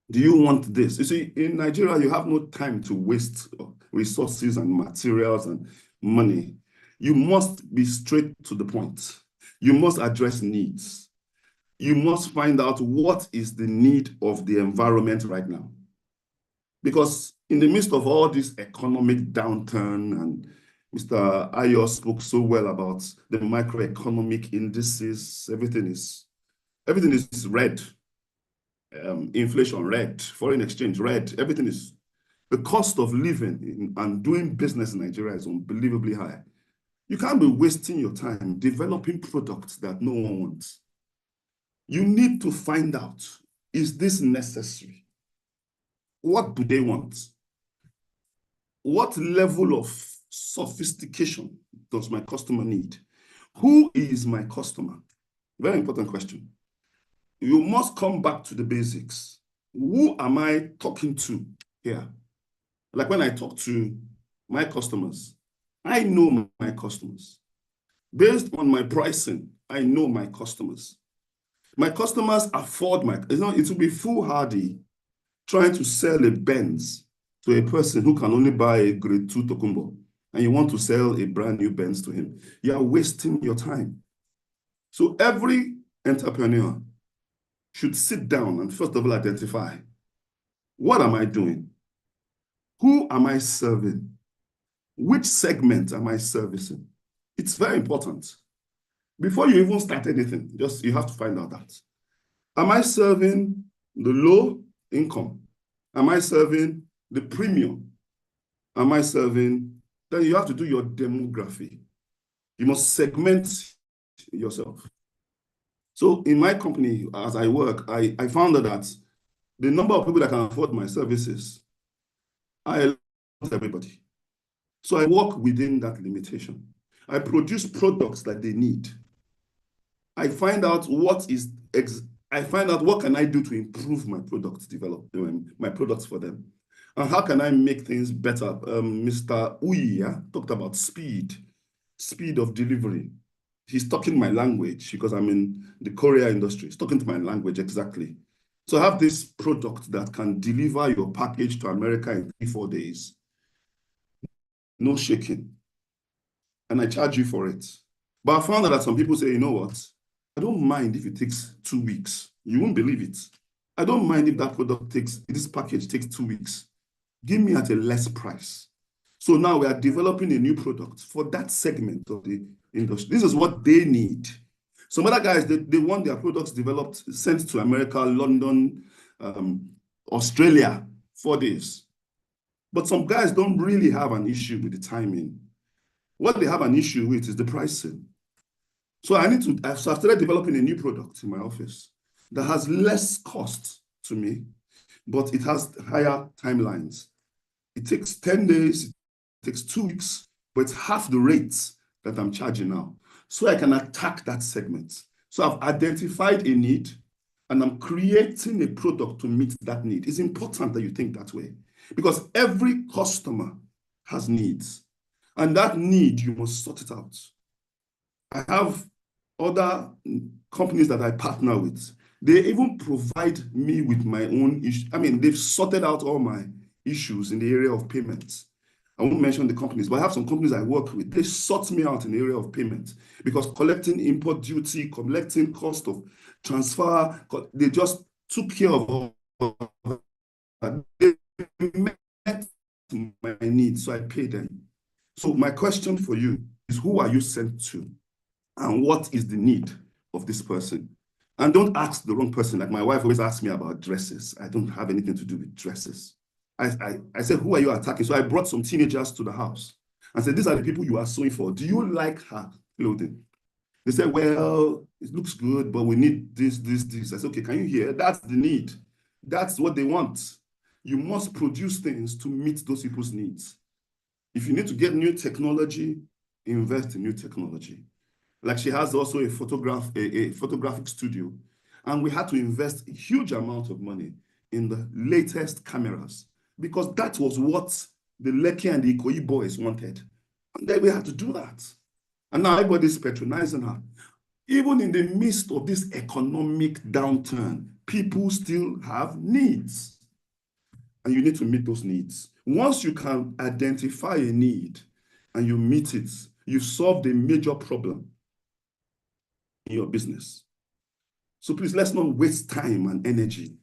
Do you want this? You see, in Nigeria, you have no time to waste resources and materials and money. You must be straight to the point. You must address needs. You must find out what is the need of the environment right now. Because in the midst of all this economic downturn, and Mr. Ayo spoke so well about the microeconomic indices, everything is red. Inflation red, foreign exchange red, everything is, the cost of living and doing business in Nigeria is unbelievably high. You can't be wasting your time developing products that no one wants. You need to find out, is this necessary? What do they want? What level of sophistication does my customer need? Who is my customer? Very important question. You must come back to the basics. Who am I talking to here? Like when I talk to my customers, I know my customers. Based on my pricing, I know my customers. My customers afford it will be foolhardy trying to sell a Benz to a person who can only buy a grade 2 Tokumbo, and you want to sell a brand new Benz to him. You are wasting your time. So every entrepreneur should sit down and first of all identify, what am I doing? Who am I serving? Which segment am I servicing? It's very important. Before you even start anything, you have to find out that. Am I serving the low income? Am I serving the premium? Am I serving? Then you have to do your demography. You must segment yourself. So in my company, as I work, I found that the number of people that can afford my services, I love everybody. So I work within that limitation. I produce products that they need. I find out what can I do to improve my products, my products for them. And how can I make things better? Mr. Uyi talked about speed of delivery. He's talking my language because I'm in the courier industry. He's talking to my language exactly. So I have this product that can deliver your package to America in 3-4 days. No shaking. And I charge you for it. But I found out that some people say, you know what? I don't mind if it takes 2 weeks. You won't believe it. I don't mind if that product this package takes 2 weeks. Give me at a less price. So now we are developing a new product for that segment of the industry. This is what they need. Some other guys, they want their products developed, sent to America, London, Australia, 4 days. But some guys don't really have an issue with the timing. What they have an issue with is the pricing. So I've started developing a new product in my office that has less cost to me, but it has higher timelines. It takes 10 days, it takes 2 weeks, but it's half the rates that I'm charging now. So I can attack that segment. So I've identified a need and I'm creating a product to meet that need. It's important that you think that way because every customer has needs and that need, you must sort it out. I have other companies that I partner with. They even provide me with my own issue. I mean, they've sorted out all my issues in the area of payments. I won't mention the companies, but I have some companies I work with. They sort me out in the area of payment because collecting import duty, collecting cost of transfer, they just took care of all that. They met my needs, so I pay them. So my question for you is, who are you sent to? And what is the need of this person? And don't ask the wrong person. Like my wife always asks me about dresses. I don't have anything to do with dresses. I said, who are you attacking? So I brought some teenagers to the house and said, these are the people you are sewing for. Do you like her clothing? They said, well, it looks good, but we need this. I said, okay, can you hear? That's the need. That's what they want. You must produce things to meet those people's needs. If you need to get new technology, invest in new technology. Like she has also a photographic studio, and we had to invest a huge amount of money in the latest cameras because that was what the Lekki and the Ikoyi boys wanted. And then we had to do that. And now everybody's patronizing her. Even in the midst of this economic downturn, people still have needs. And you need to meet those needs. Once you can identify a need and you meet it, you've solved a major problem in your business. So please, let's not waste time and energy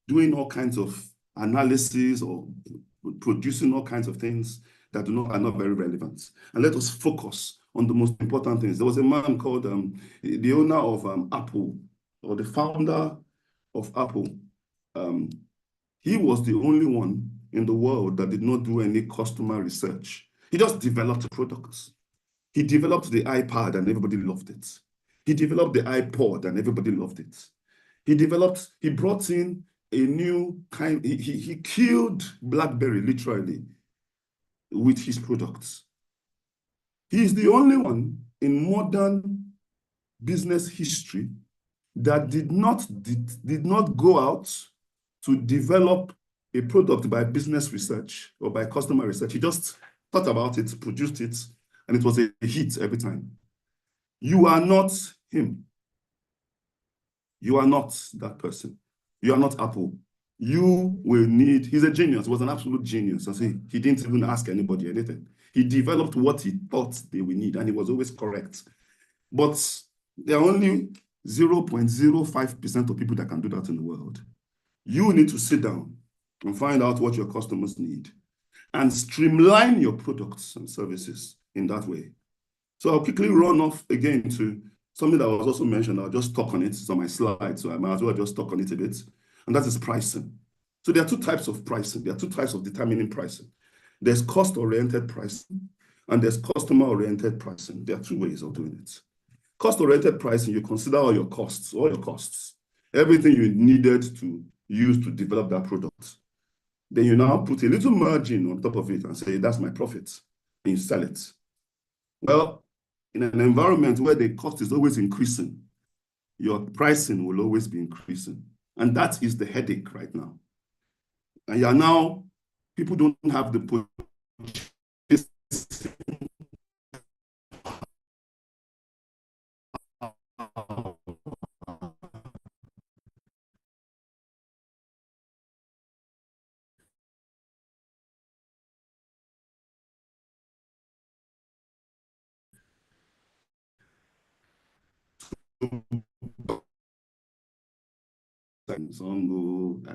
doing all kinds of analysis or producing all kinds of things that are not very relevant. And let us focus on the most important things. There was a man called the owner of Apple, or the founder of Apple. He was the only one in the world that did not do any customer research. He just developed products. He developed the iPad and everybody loved it. He developed the iPod and everybody loved it. He brought in a new kind, he killed BlackBerry literally with his products. He is the only one in modern business history that did not go out to develop a product by business research or by customer research. He just thought about it, produced it, and it was a hit every time. You are not him. You are not that person. You are not Apple. You will need, he's a genius, he was an absolute genius. I say he didn't even ask anybody anything. He developed what he thought they would need, and he was always correct. But there are only 0.05% of people that can do that in the world. You need to sit down and find out what your customers need and streamline your products and services in that way. So I'll quickly run off again to something that was also mentioned. I'll just talk on it. It's on my slide, so I might as well just talk on it a bit. And that is pricing. So there are two types of pricing. There are two types of determining pricing. There's cost-oriented pricing and there's customer-oriented pricing. There are two ways of doing it. Cost-oriented pricing, you consider all your costs, everything you needed to use to develop that product. Then you now put a little margin on top of it and say, that's my profit, and you sell it. Well, in an environment where the cost is always increasing, your pricing will always be increasing. And that is the headache right now. And you are now People don't have the purchase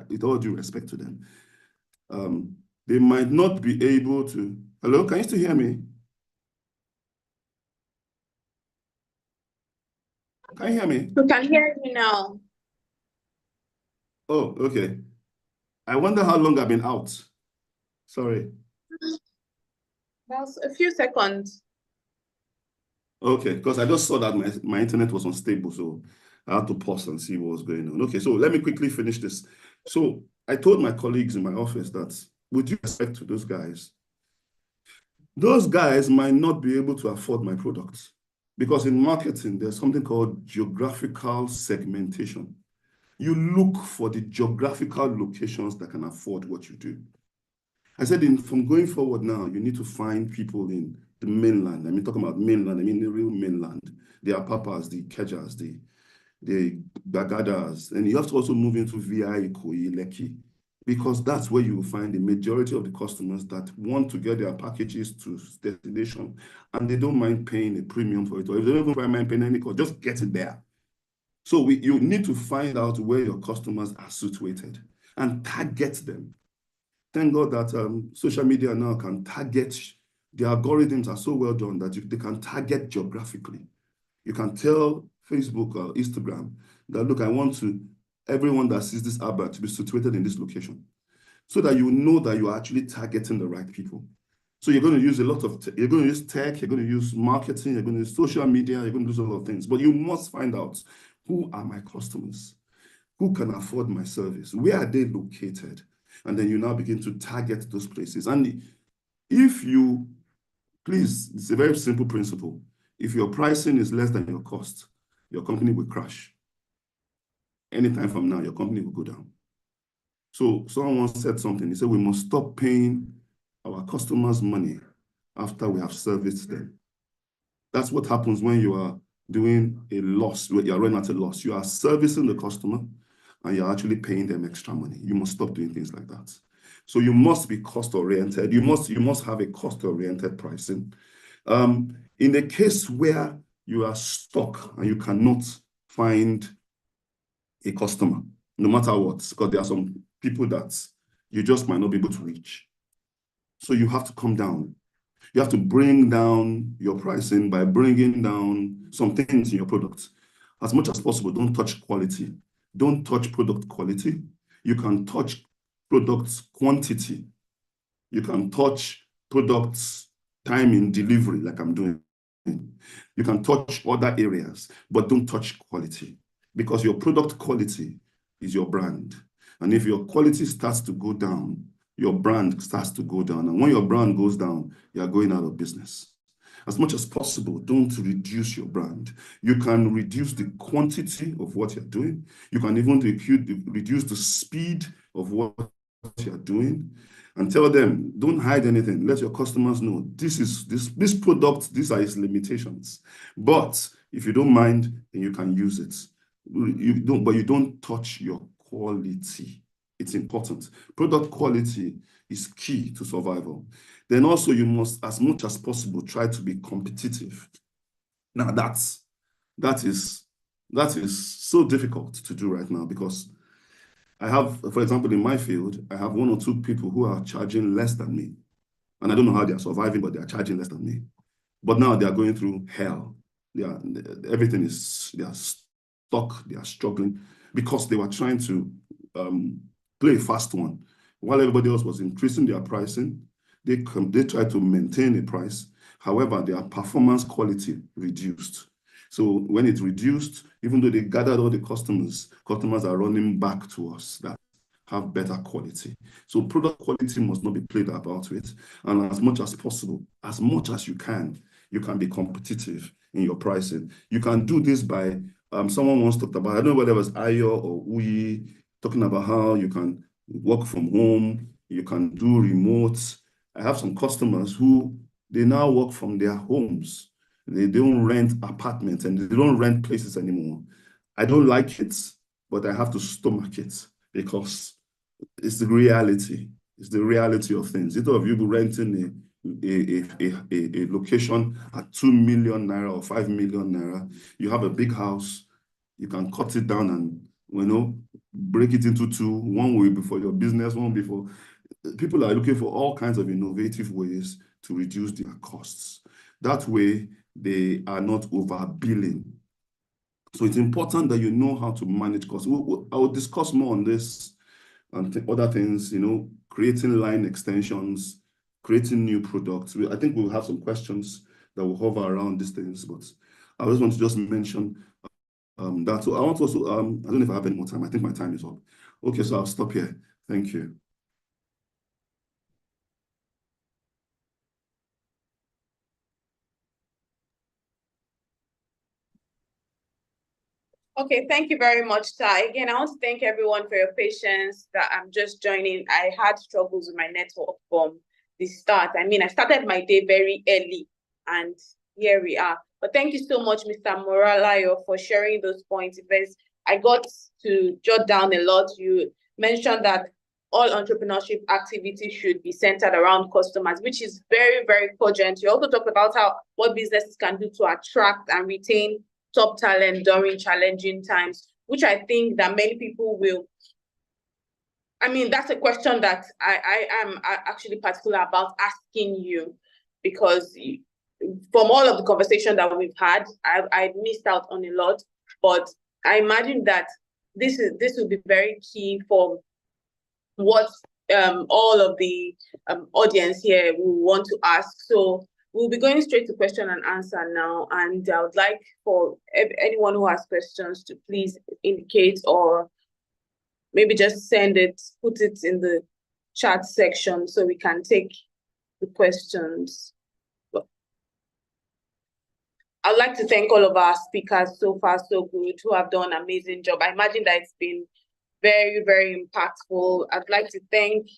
with all due respect to them. They might not be able to. Hello, can you still hear me? Can you hear me? We can hear you now. Oh, okay. I wonder how long I've been out. Sorry. That's a few seconds. Okay, because I just saw that my internet was unstable, so I had to pause and see what was going on. Okay, so let me quickly finish this. So I told my colleagues in my office that with due respect to those guys might not be able to afford my products, because in marketing, there's something called geographical segmentation. You look for the geographical locations that can afford what you do. I said, from going forward now, you need to find people in the mainland. I mean, talking about mainland, I mean the real mainland. The Apapas, the Kejas, the Bagadas. And you have to also move into VI, Ikoyi, Lekki, because that's where you will find the majority of the customers that want to get their packages to destination, and they don't mind paying a premium for it. Or if they don't even mind paying any cost, just get it there. So you need to find out where your customers are situated and target them. Thank God that social media now can target. The algorithms are so well done that they can target geographically. You can tell Facebook or Instagram that, look, I want everyone that sees this advert to be situated in this location, so that you know that you are actually targeting the right people. So you're going to use you're going to use tech, you're going to use marketing, you're going to use social media, you're going to use a lot of things, but you must find out, who are my customers? Who can afford my service? Where are they located? And then you now begin to target those places. And please, it's a very simple principle. If your pricing is less than your cost, your company will crash. Anytime from now, your company will go down. So someone once said something. He said, we must stop paying our customers money after we have serviced them. That's what happens when you are doing a loss, when you are running at a loss. You are servicing the customer and you're actually paying them extra money. You must stop doing things like that. So you must be cost-oriented. You must have a cost-oriented pricing. In the case where you are stuck and you cannot find a customer, no matter what, because there are some people that you just might not be able to reach. So you have to come down. You have to bring down your pricing by bringing down some things in your product. As much as possible, don't touch quality. Don't touch product quality. You can touch product quantity. You can touch products time in delivery, like I'm doing. You can touch other areas, but don't touch quality, because your product quality is your brand. And if your quality starts to go down, your brand starts to go down. And when your brand goes down, you're going out of business. As much as possible, don't reduce your brand. You can reduce the quantity of what you're doing. You can even reduce the speed of what you're doing, and tell them, don't hide anything. Let your customers know this product, these are its limitations. But if you don't mind, then you can use it. But you don't touch your quality. It's important. Product quality is key to survival. Then also you must, as much as possible, try to be competitive. Now that is so difficult to do right now, because I have, for example, in my field, I have 1 or 2 people who are charging less than me. And I don't know how they are surviving, but they are charging less than me. But now they are going through hell. They are stuck, they are struggling, because they were trying to play a fast one. While everybody else was increasing their pricing, they tried to maintain a price. However, their performance quality reduced. So when it reduced, even though they gathered all the customers are running back to us that have better quality. So product quality must not be played about with. And as much as possible, as much as you can be competitive in your pricing. You can do this by, someone once talked about, I don't know whether it was Ayo or Uyi, talking about how you can work from home. You can do remote. I have some customers who they now work from their homes. They don't rent apartments and they don't rent places anymore. I don't like it, but I have to stomach it because it's the reality. It's the reality of things. Instead of you renting a location at 2 million naira or 5 million naira, you have a big house, you can cut it down and break it into two. One will be for your business, one will be for people are looking for all kinds of innovative ways to reduce their costs. That way, they are not overbilling. So it's important that you know how to manage costs. I will discuss more on this and other things, creating line extensions, creating new products. I think we'll have some questions that will hover around these things, but I just want to mention that. So I want to also, I don't know if I have any more time. I think my time is up. Okay, so I'll stop here. Thank you. Okay, thank you very much, sir. Again, I want to thank everyone for your patience that I'm just joining. I had struggles with my network from the start. I mean, I started my day very early and here we are. But thank you so much, Mr. Moralayo, for sharing those points. Because I got to jot down a lot. You mentioned that all entrepreneurship activity should be centered around customers, which is very, very cogent. You also talked about what businesses can do to attract and retain top talent during challenging times, which I think that many people will. I mean, that's a question that I am actually particular about asking you, because from all of the conversation that we've had, I missed out on a lot, but I imagine that this will be very key for what all of the audience here will want to ask. So we'll be going straight to question and answer now, and I would like for anyone who has questions to please indicate, or maybe just send it, put it in the chat section so we can take the questions. I'd like to thank all of our speakers so far, so good, who have done an amazing job. I imagine that it's been very, very impactful. I'd like to thank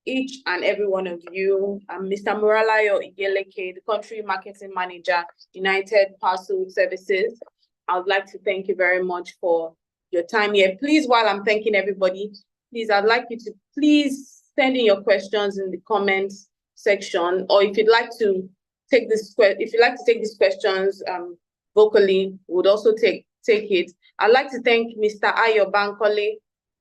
each and every one of you. Mr. Moralayo Igeleke, the Country Marketing Manager, United Parcel Services. I would like to thank you very much for your time here. Please, while I'm thanking everybody, please, I'd like you to please send in your questions in the comments section, or if you'd like to take these questions vocally, would also take it. I'd like to thank Mr. Ayo Bankole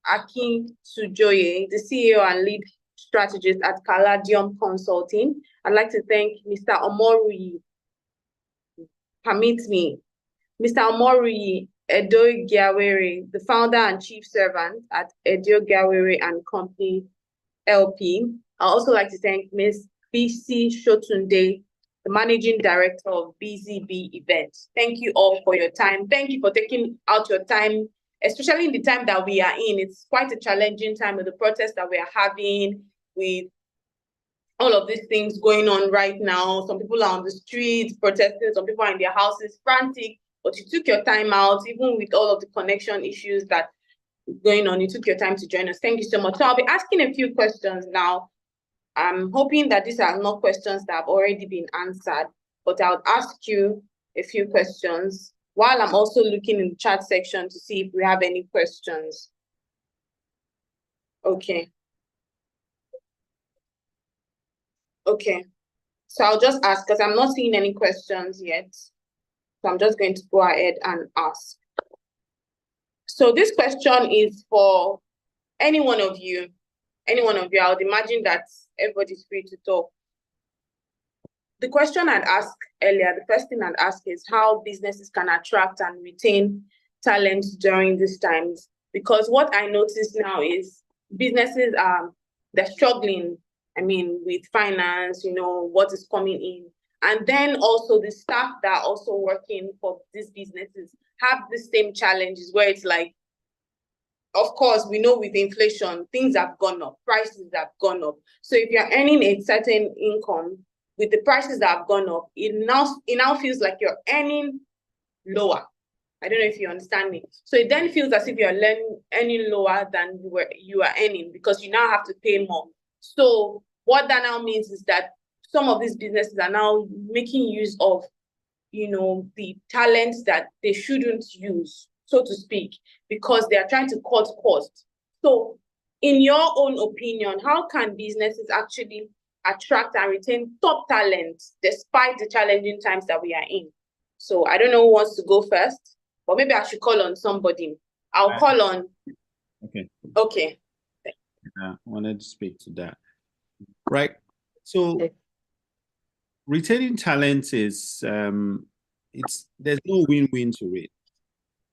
Akin Sujoye, the CEO and lead strategist at Caladium Consulting. I'd like to thank Mr. Omori, Mr. Omori Edo Giawere, the founder and chief servant at Edo Giawere and Company LP. I'd also like to thank Ms. BC Shotunde, the managing director of BZB Events. Thank you all for your time. Thank you for taking out your time, especially in the time that we are in. It's quite a challenging time with the protests that we are having, with all of these things going on right now. Some people are on the streets protesting, some people are in their houses frantic, but you took your time out, even with all of the connection issues that are going on, you took your time to join us. Thank you so much. So I'll be asking a few questions now. I'm hoping that these are not questions that have already been answered, but I'll ask you a few questions while I'm also looking in the chat section to see if we have any questions. Okay. Okay. So I'll just ask, because I'm not seeing any questions yet. So I'm just going to go ahead and ask. So this question is for any one of you. Any one of you. I would imagine that everybody's free to talk. The question I'd asked earlier, the first thing I'd ask is how businesses can attract and retain talent during these times. Because what I notice now is businesses they're struggling, I mean, with finance, what is coming in. And then also the staff that are also working for these businesses have the same challenges where it's like, of course, we know with inflation, things have gone up, prices have gone up. So if you're earning a certain income, with the prices that have gone up, it now feels like you're earning lower. I don't know if you understand me. So it then feels as if you're earning lower than you are earning, because you now have to pay more. So what that now means is that some of these businesses are now making use of, the talents that they shouldn't use, so to speak, because they are trying to cut costs. So in your own opinion, how can businesses actually attract and retain top talent despite the challenging times that we are in? So I don't know who wants to go first, but maybe I should call on somebody. I'll call on. Okay. Okay. I wanted to speak to that. Right. So retaining talent is there's no win-win to it.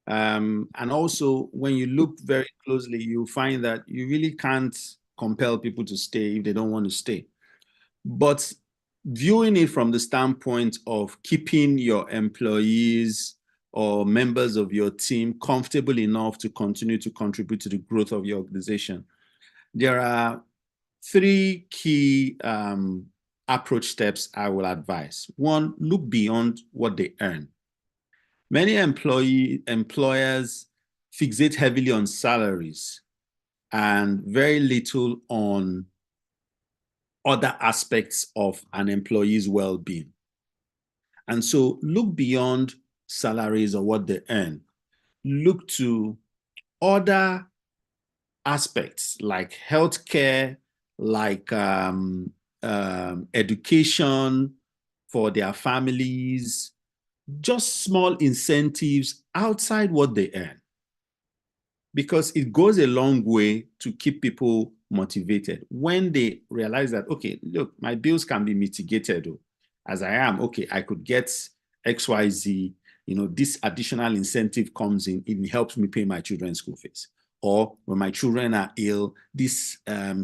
And also when you look very closely, you find that you really can't compel people to stay if they don't want to stay. But viewing it from the standpoint of keeping your employees or members of your team comfortable enough to continue to contribute to the growth of your organization, there are three key approach steps I will advise. One, look beyond what they earn. Many employers fixate heavily on salaries and very little on other aspects of an employee's well-being. And so look beyond salaries or what they earn. Look to other aspects like healthcare, like education for their families, just small incentives outside what they earn. Because it goes a long way to keep people motivated when they realize that, okay, look, my bills can be mitigated as I am. Okay, I could get XYZ, this additional incentive comes in, it helps me pay my children's school fees. Or when my children are ill, this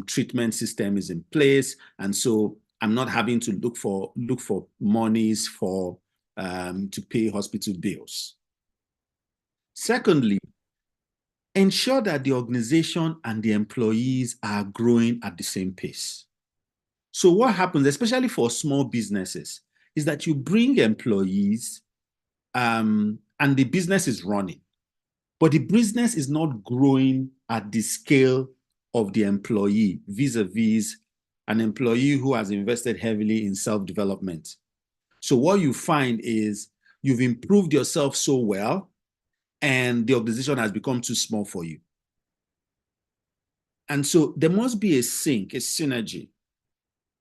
treatment system is in place. And so I'm not having to look for monies to pay hospital bills. Secondly, ensure that the organization and the employees are growing at the same pace. So what happens, especially for small businesses, is that you bring employees and the business is running, but the business is not growing at the scale of the employee vis-a-vis an employee who has invested heavily in self-development. So what you find is you've improved yourself so well, and the organization has become too small for you. And so there must be a synergy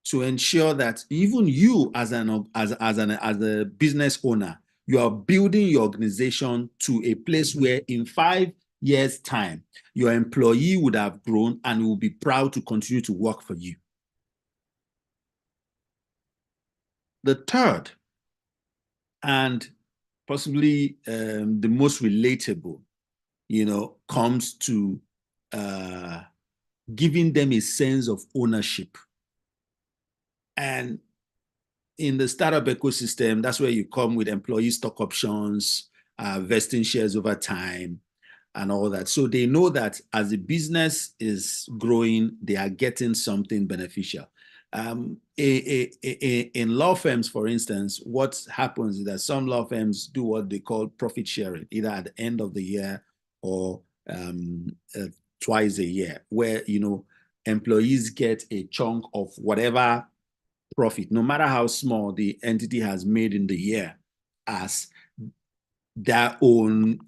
to ensure that even you as a business owner, you are building your organization to a place where in 5 years' time, your employee would have grown and will be proud to continue to work for you. The third, and possibly the most relatable, comes to giving them a sense of ownership. And in the startup ecosystem, that's where you come with employee stock options, vesting shares over time, and all that. So they know that as the business is growing, they are getting something beneficial. In law firms, for instance, what happens is that some law firms do what they call profit sharing, either at the end of the year or twice a year, where employees get a chunk of whatever profit, no matter how small the entity has made in the year, as their own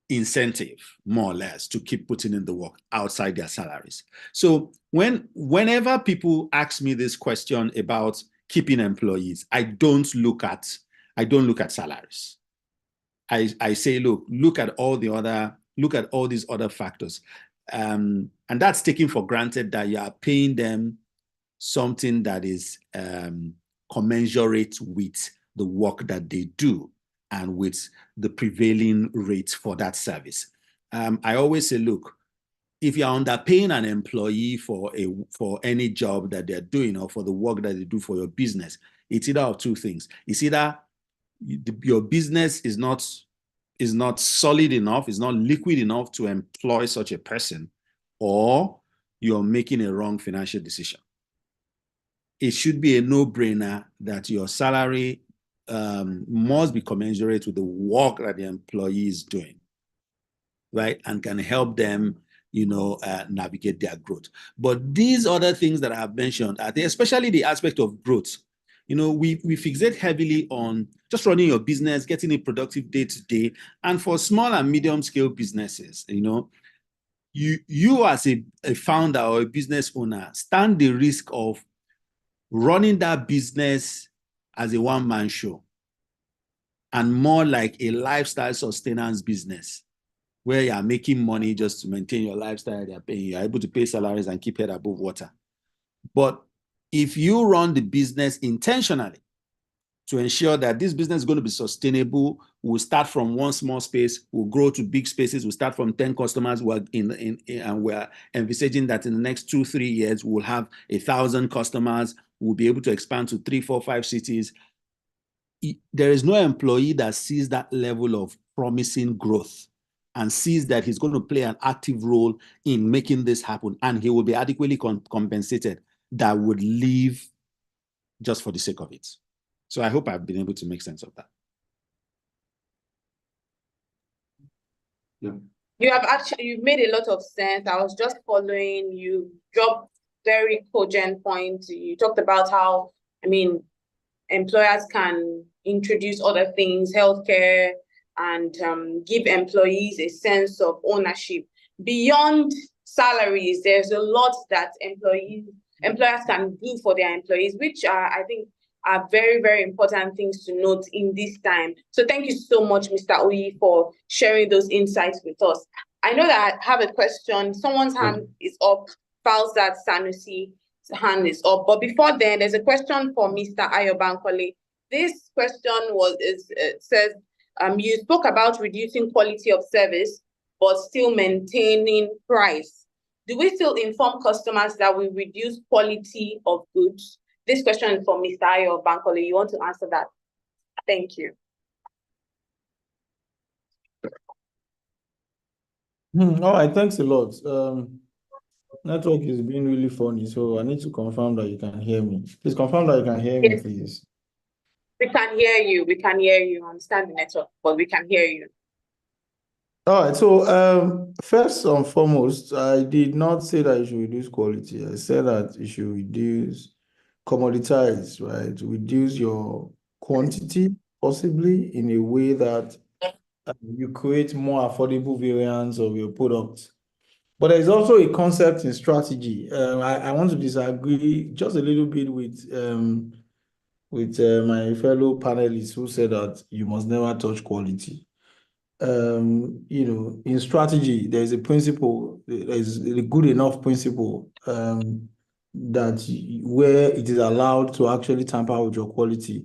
incentive, more or less, to keep putting in the work outside their salaries. So whenever people ask me this question about keeping employees, I don't look at salaries. I say, look at all these other factors. And that's taken for granted that you are paying them something that is commensurate with the work that they do and with the prevailing rates for that service. I always say, look, if you're underpaying an employee for any job that they're doing or for the work that they do for your business, it's either of two things. It's either your business is not solid enough, is not liquid enough to employ such a person, or you're making a wrong financial decision. It should be a no-brainer that your salary must be commensurate with the work that the employee is doing, right? And can help them navigate their growth. But these other things that I have mentioned, especially the aspect of growth, we fixate heavily on just running your business, getting it productive day to day. And for small and medium scale businesses, you as a founder or a business owner stand the risk of running that business as a one-man show and more like a lifestyle sustenance business where you are making money just to maintain your lifestyle. You're able to pay salaries and keep head above water. But if you run the business intentionally to ensure that this business is going to be sustainable, we'll start from one small space, we'll grow to big spaces, we'll start from 10 customers, and we're envisaging that in the next 2-3 years, we'll have 1,000 customers, we'll be able to expand to 3, 4, 5 cities. There is no employee that sees that level of promising growth and sees that he's going to play an active role in making this happen, and he will be adequately compensated, that would leave just for the sake of it. So I hope I've been able to make sense of that. Yeah. You've made a lot of sense. I was just following you, dropped very cogent points. You talked about how, employers can introduce other things, healthcare, and give employees a sense of ownership. Beyond salaries, there's a lot that employers can do for their employees, which I think are very, very important things to note in this time. So thank you so much, Mr. Oyi, for sharing those insights with us. I know that I have a question. Someone's hand is up. Falzat Sanusi's hand is up. But before then, there's a question for Mr. Ayo Bankole. This question says, you spoke about reducing quality of service, but still maintaining price. Do we still inform customers that we reduce quality of goods? This question is for Mr. Ayo Bankole. You want to answer that? Thank you. All right, thanks a lot. Network is being really funny, so I need to confirm that you can hear me. Please confirm that you can hear me, please. We can hear you. We can hear you. Understand the network, but we can hear you. All right, so first and foremost, I did not say that you should reduce quality. I said that you should reduce commoditize, right? Reduce your quantity, possibly in a way that you create more affordable variants of your product. But there's also a concept in strategy. I want to disagree just a little bit with my fellow panelists who said that you must never touch quality. In strategy, there's a principle, there's a good enough principle that where it is allowed to actually tamper with your quality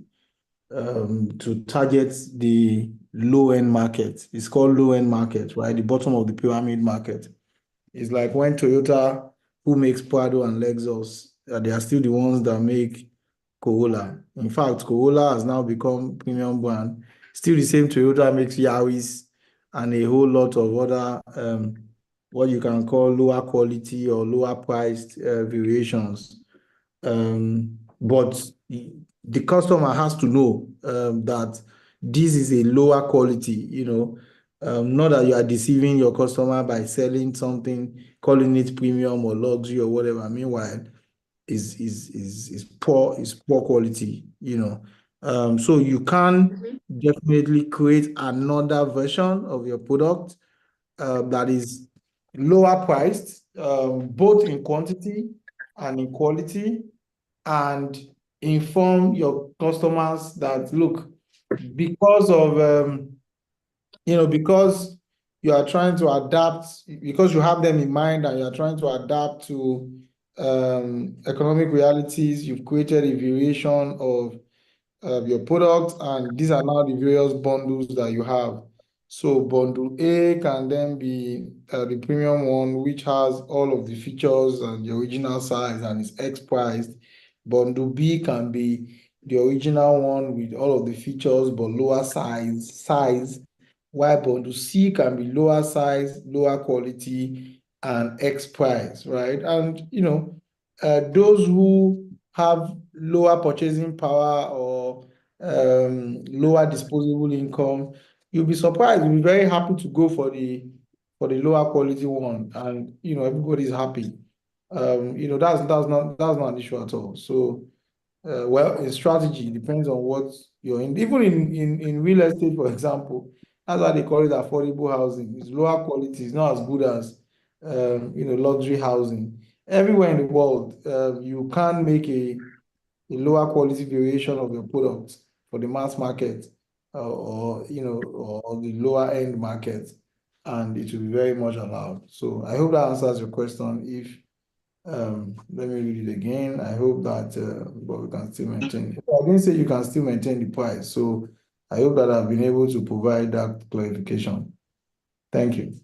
to target the low-end market. It's called low-end market, right? The bottom of the pyramid market. It's like when Toyota, who makes Prado and Lexus, they are still the ones that make Corolla. In fact, Corolla has now become premium brand. Still the same Toyota makes Yaris and a whole lot of other what you can call lower quality or lower priced variations. But the customer has to know that this is a lower quality, not that you are deceiving your customer by selling something, calling it premium or luxury or whatever. Meanwhile, is poor quality, So you can definitely create another version of your product that is lower priced, both in quantity and in quality, and inform your customers that, look, because of because you are trying to adapt, because you have them in mind and you are trying to adapt to economic realities, you've created a variation of your product, and these are now the various bundles that you have. So bundle A can then be the premium one, which has all of the features and the original size and is X priced. Bundle B can be the original one with all of the features but lower size, while bundle C can be lower size, lower quality, and X price, right? And those who have lower purchasing power or lower disposable income, you'll be surprised. You'll be very happy to go for the for the lower quality one, and everybody's happy. That's not an issue at all. So well, in strategy, it depends on what you're in. Even in real estate, for example, that's why they call it affordable housing. It's lower quality, it's not as good as luxury housing. Everywhere in the world, you can't make a lower quality variation of your product for the mass market or the lower end market, and it will be very much allowed. So I hope that answers your question. If let me read it again. I hope that but we can still maintain it. I didn't say you can still maintain the price. So I hope that I've been able to provide that clarification. Thank you.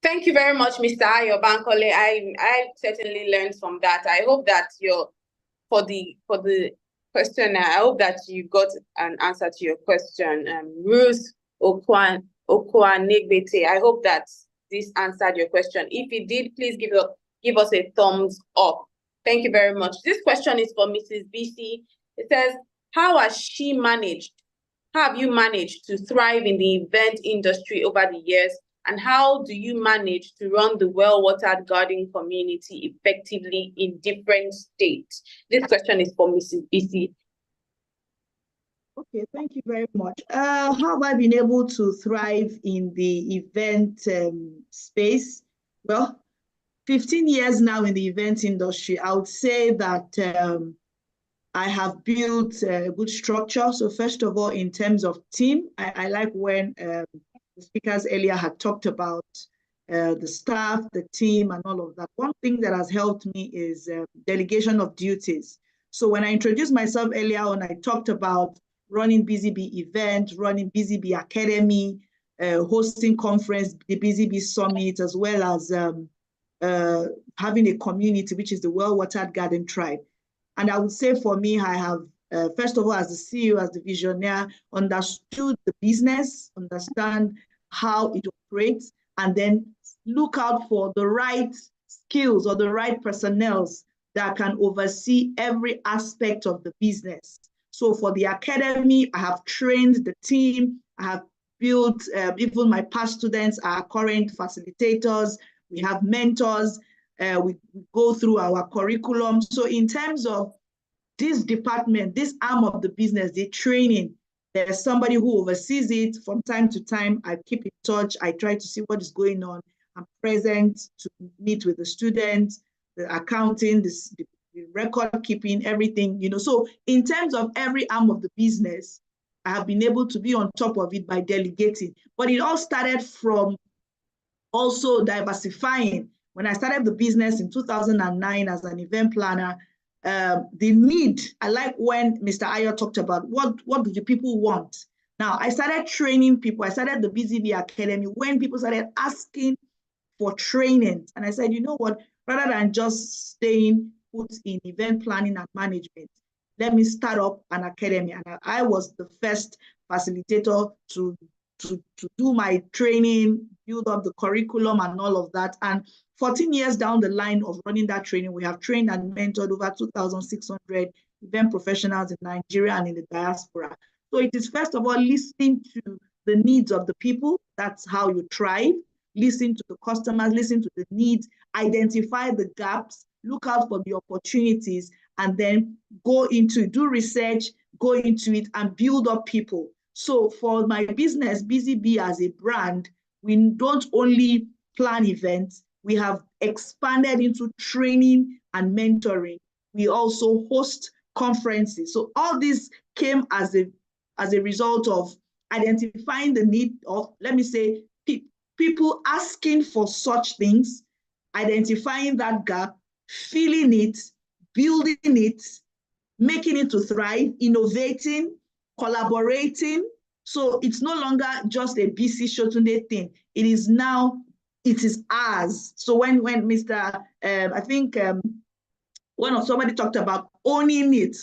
Thank you very much, Mr. Ayo Bankole. I certainly learned from that. I hope that for the question, I hope that you got an answer to your question. Ruth Okwanegbete, I hope that this answered your question. If it did, please give us a thumbs up. Thank you very much. This question is for Mrs. BC. It says, how have you managed to thrive in the event industry over the years? And how do you manage to run the well-watered garden community effectively in different states? This question is for Mrs. BC. Okay, thank you very much. How have I been able to thrive in the event space? Well, 15 years now in the event industry, I would say that I have built a good structure. So first of all, in terms of team, I like when the speakers earlier had talked about the staff, the team, and all of that. One thing that has helped me is delegation of duties. So when I introduced myself earlier on, I talked about running BZB event, running BZB Academy, hosting conference, the BZB Summit, as well as having a community, which is the Well-Watered Garden Tribe. And I would say for me, I have, first of all, as the CEO, as the visionary, understood the business, understand how it operates, and then look out for the right skills or the right personnel that can oversee every aspect of the business. So for the academy, I have trained the team, I have built, even my past students are current facilitators, we have mentors, we go through our curriculum. So in terms of this department, this arm of the business, the training, there's somebody who oversees it. From time to time, I keep in touch. I try to see what is going on. I'm present to meet with the students, the accounting, the record keeping, everything, So in terms of every arm of the business, I have been able to be on top of it by delegating. But it all started from also diversifying. When I started the business in 2009 as an event planner, the need, I like when Mr. Ayo talked about what do the people want. Now, I started training people. I started the BZB Academy when people started asking for training. And I said, you know what, rather than just staying put in event planning and management, let me start up an academy. And I was the first facilitator to do my training, build up the curriculum and all of that. And 14 years down the line of running that training, we have trained and mentored over 2,600 event professionals in Nigeria and in the diaspora. So it is first of all listening to the needs of the people. That's how you thrive. Listen to the customers, listen to the needs, identify the gaps, look out for the opportunities, and then go into it, do research, go into it and build up people. So for my business, BZB as a brand, we don't only plan events, we have expanded into training and mentoring. We also host conferences. So all this came as a result of identifying the need of, let me say, people asking for such things, identifying that gap, filling it, building it, making it to thrive, innovating, collaborating. So it's no longer just a BC Shotunde thing. It is now, it is ours. So when Mr. I think somebody talked about owning it,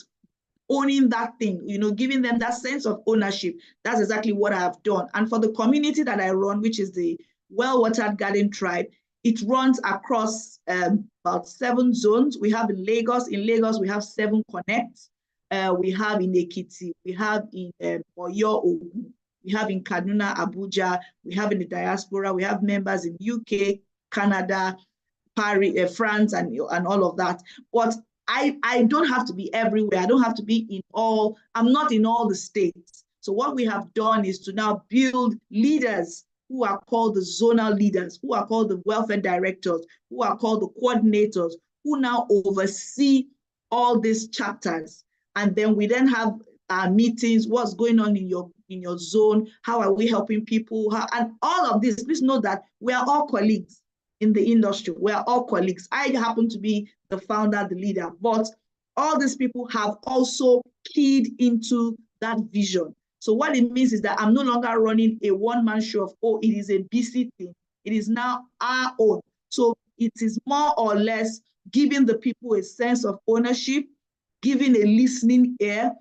owning that thing, giving them that sense of ownership. That's exactly what I have done. And for the community that I run, which is the Well-Watered Garden Tribe, it runs across about 7 zones. We have in Lagos. In Lagos, we have 7 connects. We have in Ekiti, we have in Oyo, we have in Kaduna, Abuja, we have in the diaspora, we have members in UK, Canada, Paris, France, and all of that. But I don't have to be everywhere. I don't have to be in all, I'm not in all the states. So what we have done is to now build leaders who are called the zonal leaders, who are called the welfare directors, who are called the coordinators, who now oversee all these chapters. And then we then have our meetings, what's going on in your zone, how are we helping people, and all of this. Please know that we are all colleagues in the industry. We are all colleagues. I happen to be the founder, the leader, but all these people have also keyed into that vision. So what it means is that I'm no longer running a one-man show of, oh, it is a BC thing. It is now our own. So it is more or less giving the people a sense of ownership, giving a listening ear,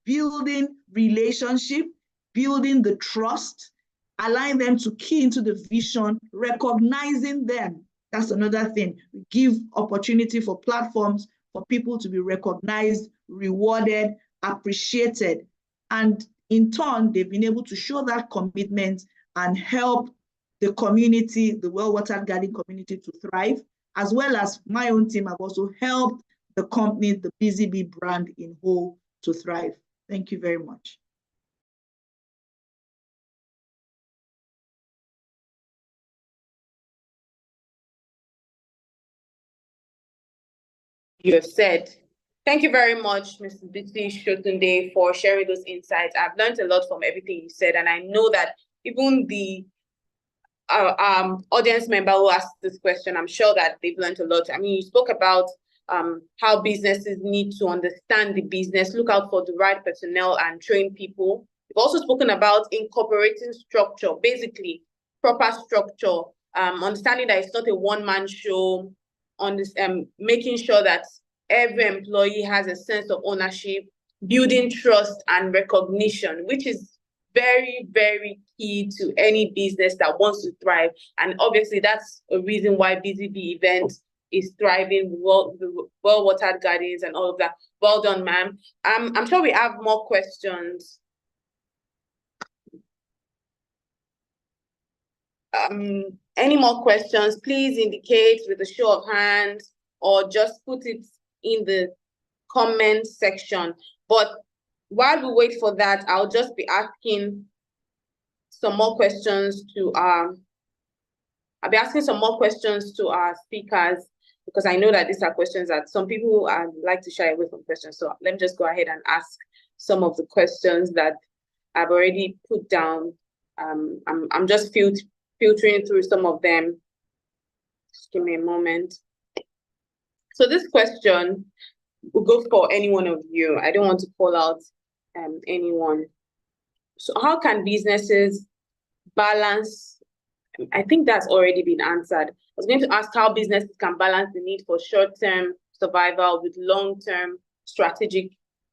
building relationship, building the trust, allowing them to key into the vision, recognizing them. That's another thing. We give opportunity for platforms for people to be recognized, rewarded, appreciated. And in turn, they've been able to show that commitment and help the community, the well-watered garden community, to thrive, as well as my own team have also helped the company, the Busy Bee brand in whole, to thrive. Thank you very much. You have said. Thank you very much, Mrs. Biti Shotunde, for sharing those insights. I've learned a lot from everything you said, and I know that even the audience member who asked this question, I'm sure that they've learned a lot. I mean, you spoke about how businesses need to understand the business, look out for the right personnel and train people. You've also spoken about incorporating structure, basically proper structure, understanding that it's not a one-man show, on this, making sure that every employee has a sense of ownership, building trust and recognition, which is very, very key to any business that wants to thrive. And obviously that's a reason why Busy Bee Events is thriving, well-watered gardens and all of that. Well done, ma'am. I'm sure we have more questions. Any more questions, please indicate with a show of hands or just put it in the comment section. But while we wait for that, I'll just be asking some more questions to our speakers, because I know that these are questions that some people like to shy away from questions. So let me just go ahead and ask some of the questions that I've already put down. I'm just filtering through some of them. Just give me a moment. So this question will go for any one of you. I don't want to call out anyone. So how can businesses balance? I think that's already been answered. I was going to ask how businesses can balance the need for short-term survival with long-term strategic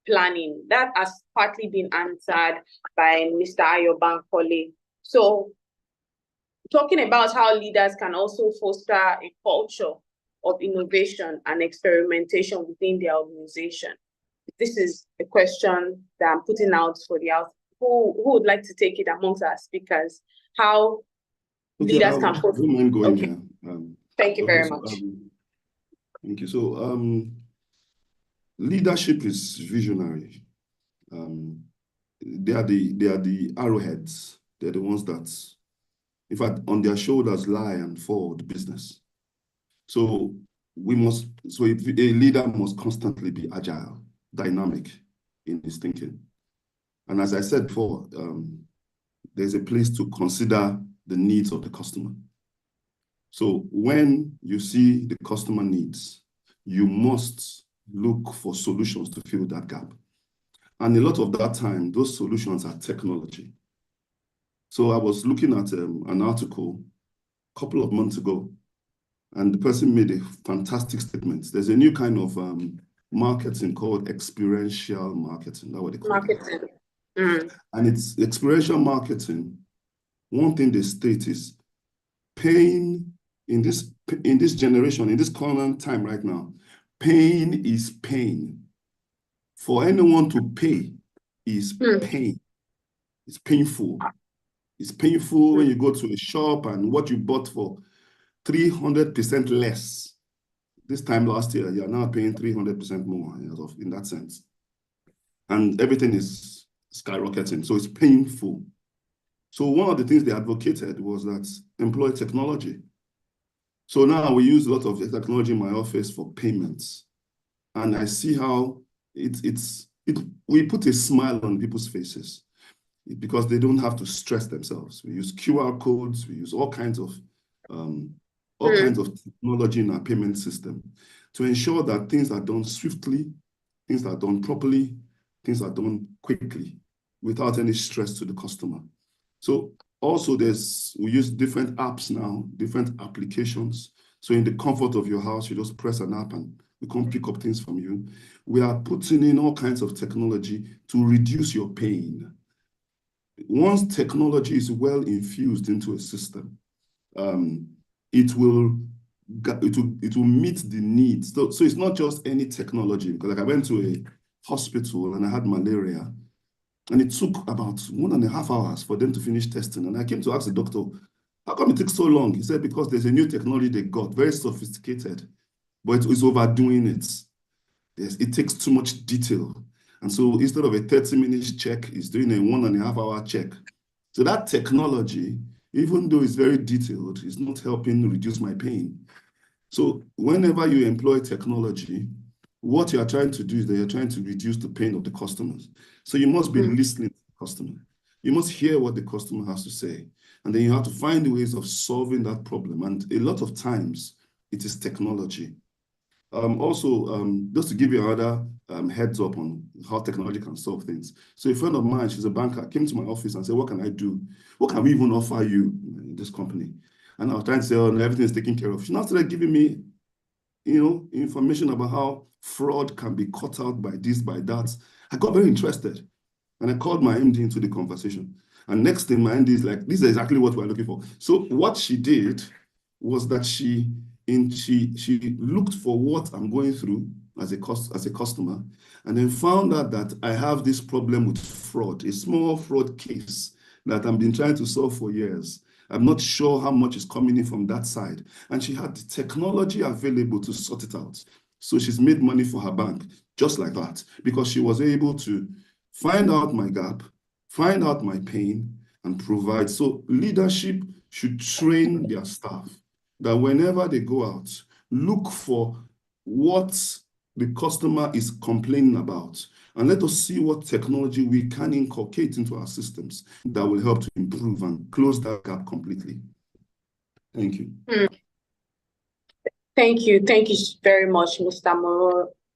planning. That has partly been answered by Mr. Ayo Bankole. So talking about how leaders can also foster a culture of innovation and experimentation within their organization. This is a question that I'm putting out for the house. Who would like to take it amongst our speakers? How leaders can foster. Okay. Thank you very much. Thank you. So leadership is visionary. They are the arrowheads. They're the ones that, in fact, on their shoulders lie and fall the business. So a leader must constantly be agile, dynamic in his thinking. And as I said before, there's a place to consider the needs of the customer. So when you see the customer needs, you must look for solutions to fill that gap. And a lot of that time, those solutions are technology. So I was looking at an article a couple of months ago, and the person made a fantastic statement. There's a new kind of marketing called experiential marketing. That's what they call it. And it's experiential marketing. One thing they state is pain in this generation, in this current time right now, pain is pain. For anyone to pay is pain. It's painful. It's painful when you go to a shop and what you bought for 300% less. This time last year, you're now paying 300% more in that sense. And everything is skyrocketing, so it's painful. So one of the things they advocated was that employ technology. So now we use a lot of technology in my office for payments. And I see how we put a smile on people's faces because they don't have to stress themselves. We use QR codes, we use all kinds of technology in our payment system to ensure that things are done swiftly, things are done properly, things are done quickly without any stress to the customer. So also we use different apps now, different applications. So in the comfort of your house, you just press an app and we come pick up things from you. We are putting in all kinds of technology to reduce your pain. Once technology is well infused into a system, it will meet the needs. So it's not just any technology, because like I went to a hospital and I had malaria, and it took about 1.5 hours for them to finish testing. And I came to ask the doctor, how come it takes so long? He said, because there's a new technology they got, very sophisticated, but it's overdoing it. Yes, it takes too much detail. And so instead of a 30-minute check, it's doing a 1.5-hour check. So that technology, even though it's very detailed, is not helping reduce my pain. So whenever you employ technology, what you're trying to do is that you're trying to reduce the pain of the customers. So you must be listening to the customer. You must hear what the customer has to say. And then you have to find ways of solving that problem. And a lot of times, it is technology. Just to give you another heads up on how technology can solve things. So a friend of mine, she's a banker, came to my office and said, what can I do? What can we even offer you in this company? And I was trying to say, oh, no, everything is taken care of. She now started giving me, information about how fraud can be cut out by this, by that. I got very interested. And I called my MD into the conversation. And next thing, my MD is like, this is exactly what we're looking for. So what she did was that she looked for what I'm going through as a customer, and then found out that I have this problem with fraud, a small fraud case that I've been trying to solve for years. I'm not sure how much is coming in from that side. And she had the technology available to sort it out. So she's made money for her bank, just like that, because she was able to find out my gap, find out my pain, and provide. So leadership should train their staff that whenever they go out, look for what the customer is complaining about. And let us see what technology we can inculcate into our systems that will help to improve and close that gap completely. Thank you. Thank you. Thank you very much, Mr.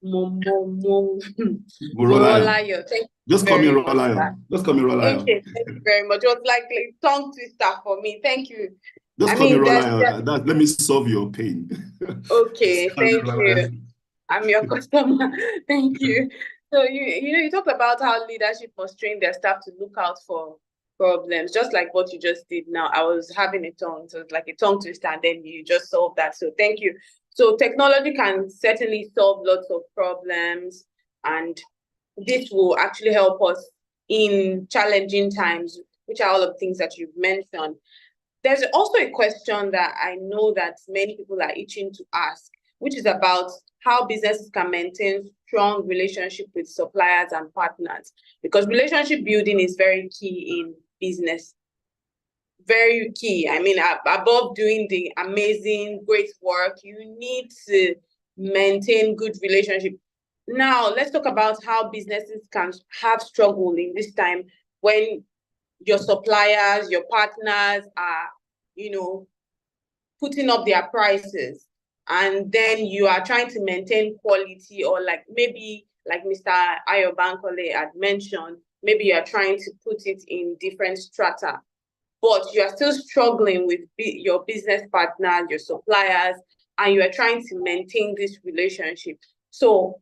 Morolayo. Just call me Morolayo. Just call me Morolayo. Okay, thank you very much. It was like a tongue twister for me. Thank you. Just call me Morolayo. Let me solve your pain. Okay, thank you. I'm your customer. Thank you. So you talked about how leadership must train their staff to look out for problems, just like what you just did now. I was having a tongue, so it's like a tongue twister, and then you just solved that. So thank you. So technology can certainly solve lots of problems, and this will actually help us in challenging times, which are all of the things that you've mentioned. There's also a question that I know that many people are itching to ask, which is about how businesses can maintain strong relationship with suppliers and partners, because relationship building is very key in business. Very key. I mean, above doing the amazing, great work, you need to maintain good relationship. Now, let's talk about how businesses can have struggle in this time when your suppliers, your partners are, putting up their prices, and then you are trying to maintain quality, or maybe like Mr. Ayo Bankole had mentioned, maybe you are trying to put it in different strata, but you are still struggling with your business partners, your suppliers, and you are trying to maintain this relationship. So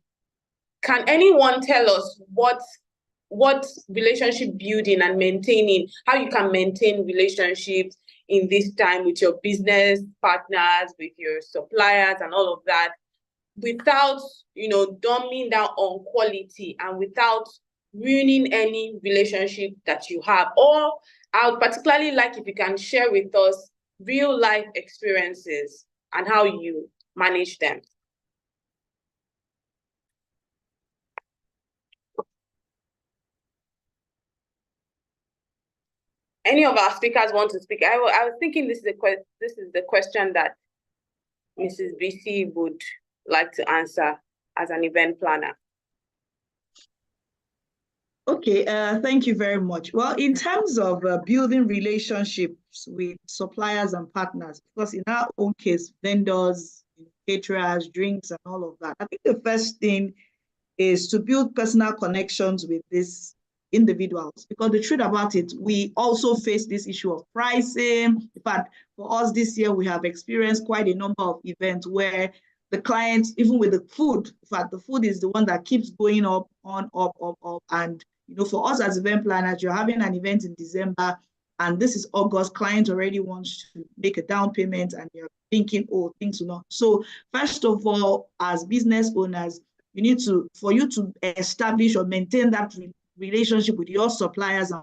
can anyone tell us what relationship building and maintaining, how you can maintain relationships in this time with your business partners, with your suppliers and all of that, without, dumbing down on quality and without ruining any relationship that you have? Or I would particularly like if you can share with us real life experiences and how you manage them. Any of our speakers want to speak? I was thinking this is the question that Mrs. BC would like to answer as an event planner. Okay, thank you very much. Well, in terms of building relationships with suppliers and partners, because in our own case, vendors, caterers, drinks, and all of that, I think the first thing is to build personal connections with these individuals, because the truth about it, we also face this issue of pricing. In fact, for us this year, we have experienced quite a number of events where the clients, even with the food, in fact, the food is the one that keeps going up, up. And for us as event planners, you're having an event in December, and this is August, client already wants to make a down payment, and you're thinking, oh, things will not. So first of all, as business owners, you need to, for you to establish or maintain that relationship with your suppliers and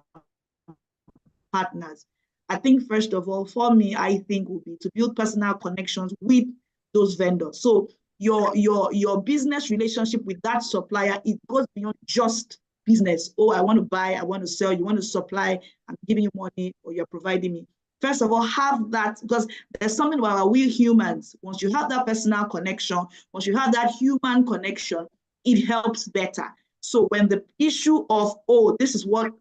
partners, I think first of all, for me, I think would be to build personal connections with those vendors. So your business relationship with that supplier, it goes beyond just business. Oh, I want to buy, I want to sell, you want to supply, I'm giving you money, or you're providing me. First of all, have that, because there's something about we humans. Once you have that personal connection, once you have that human connection, it helps better. So when the issue of, oh, this is what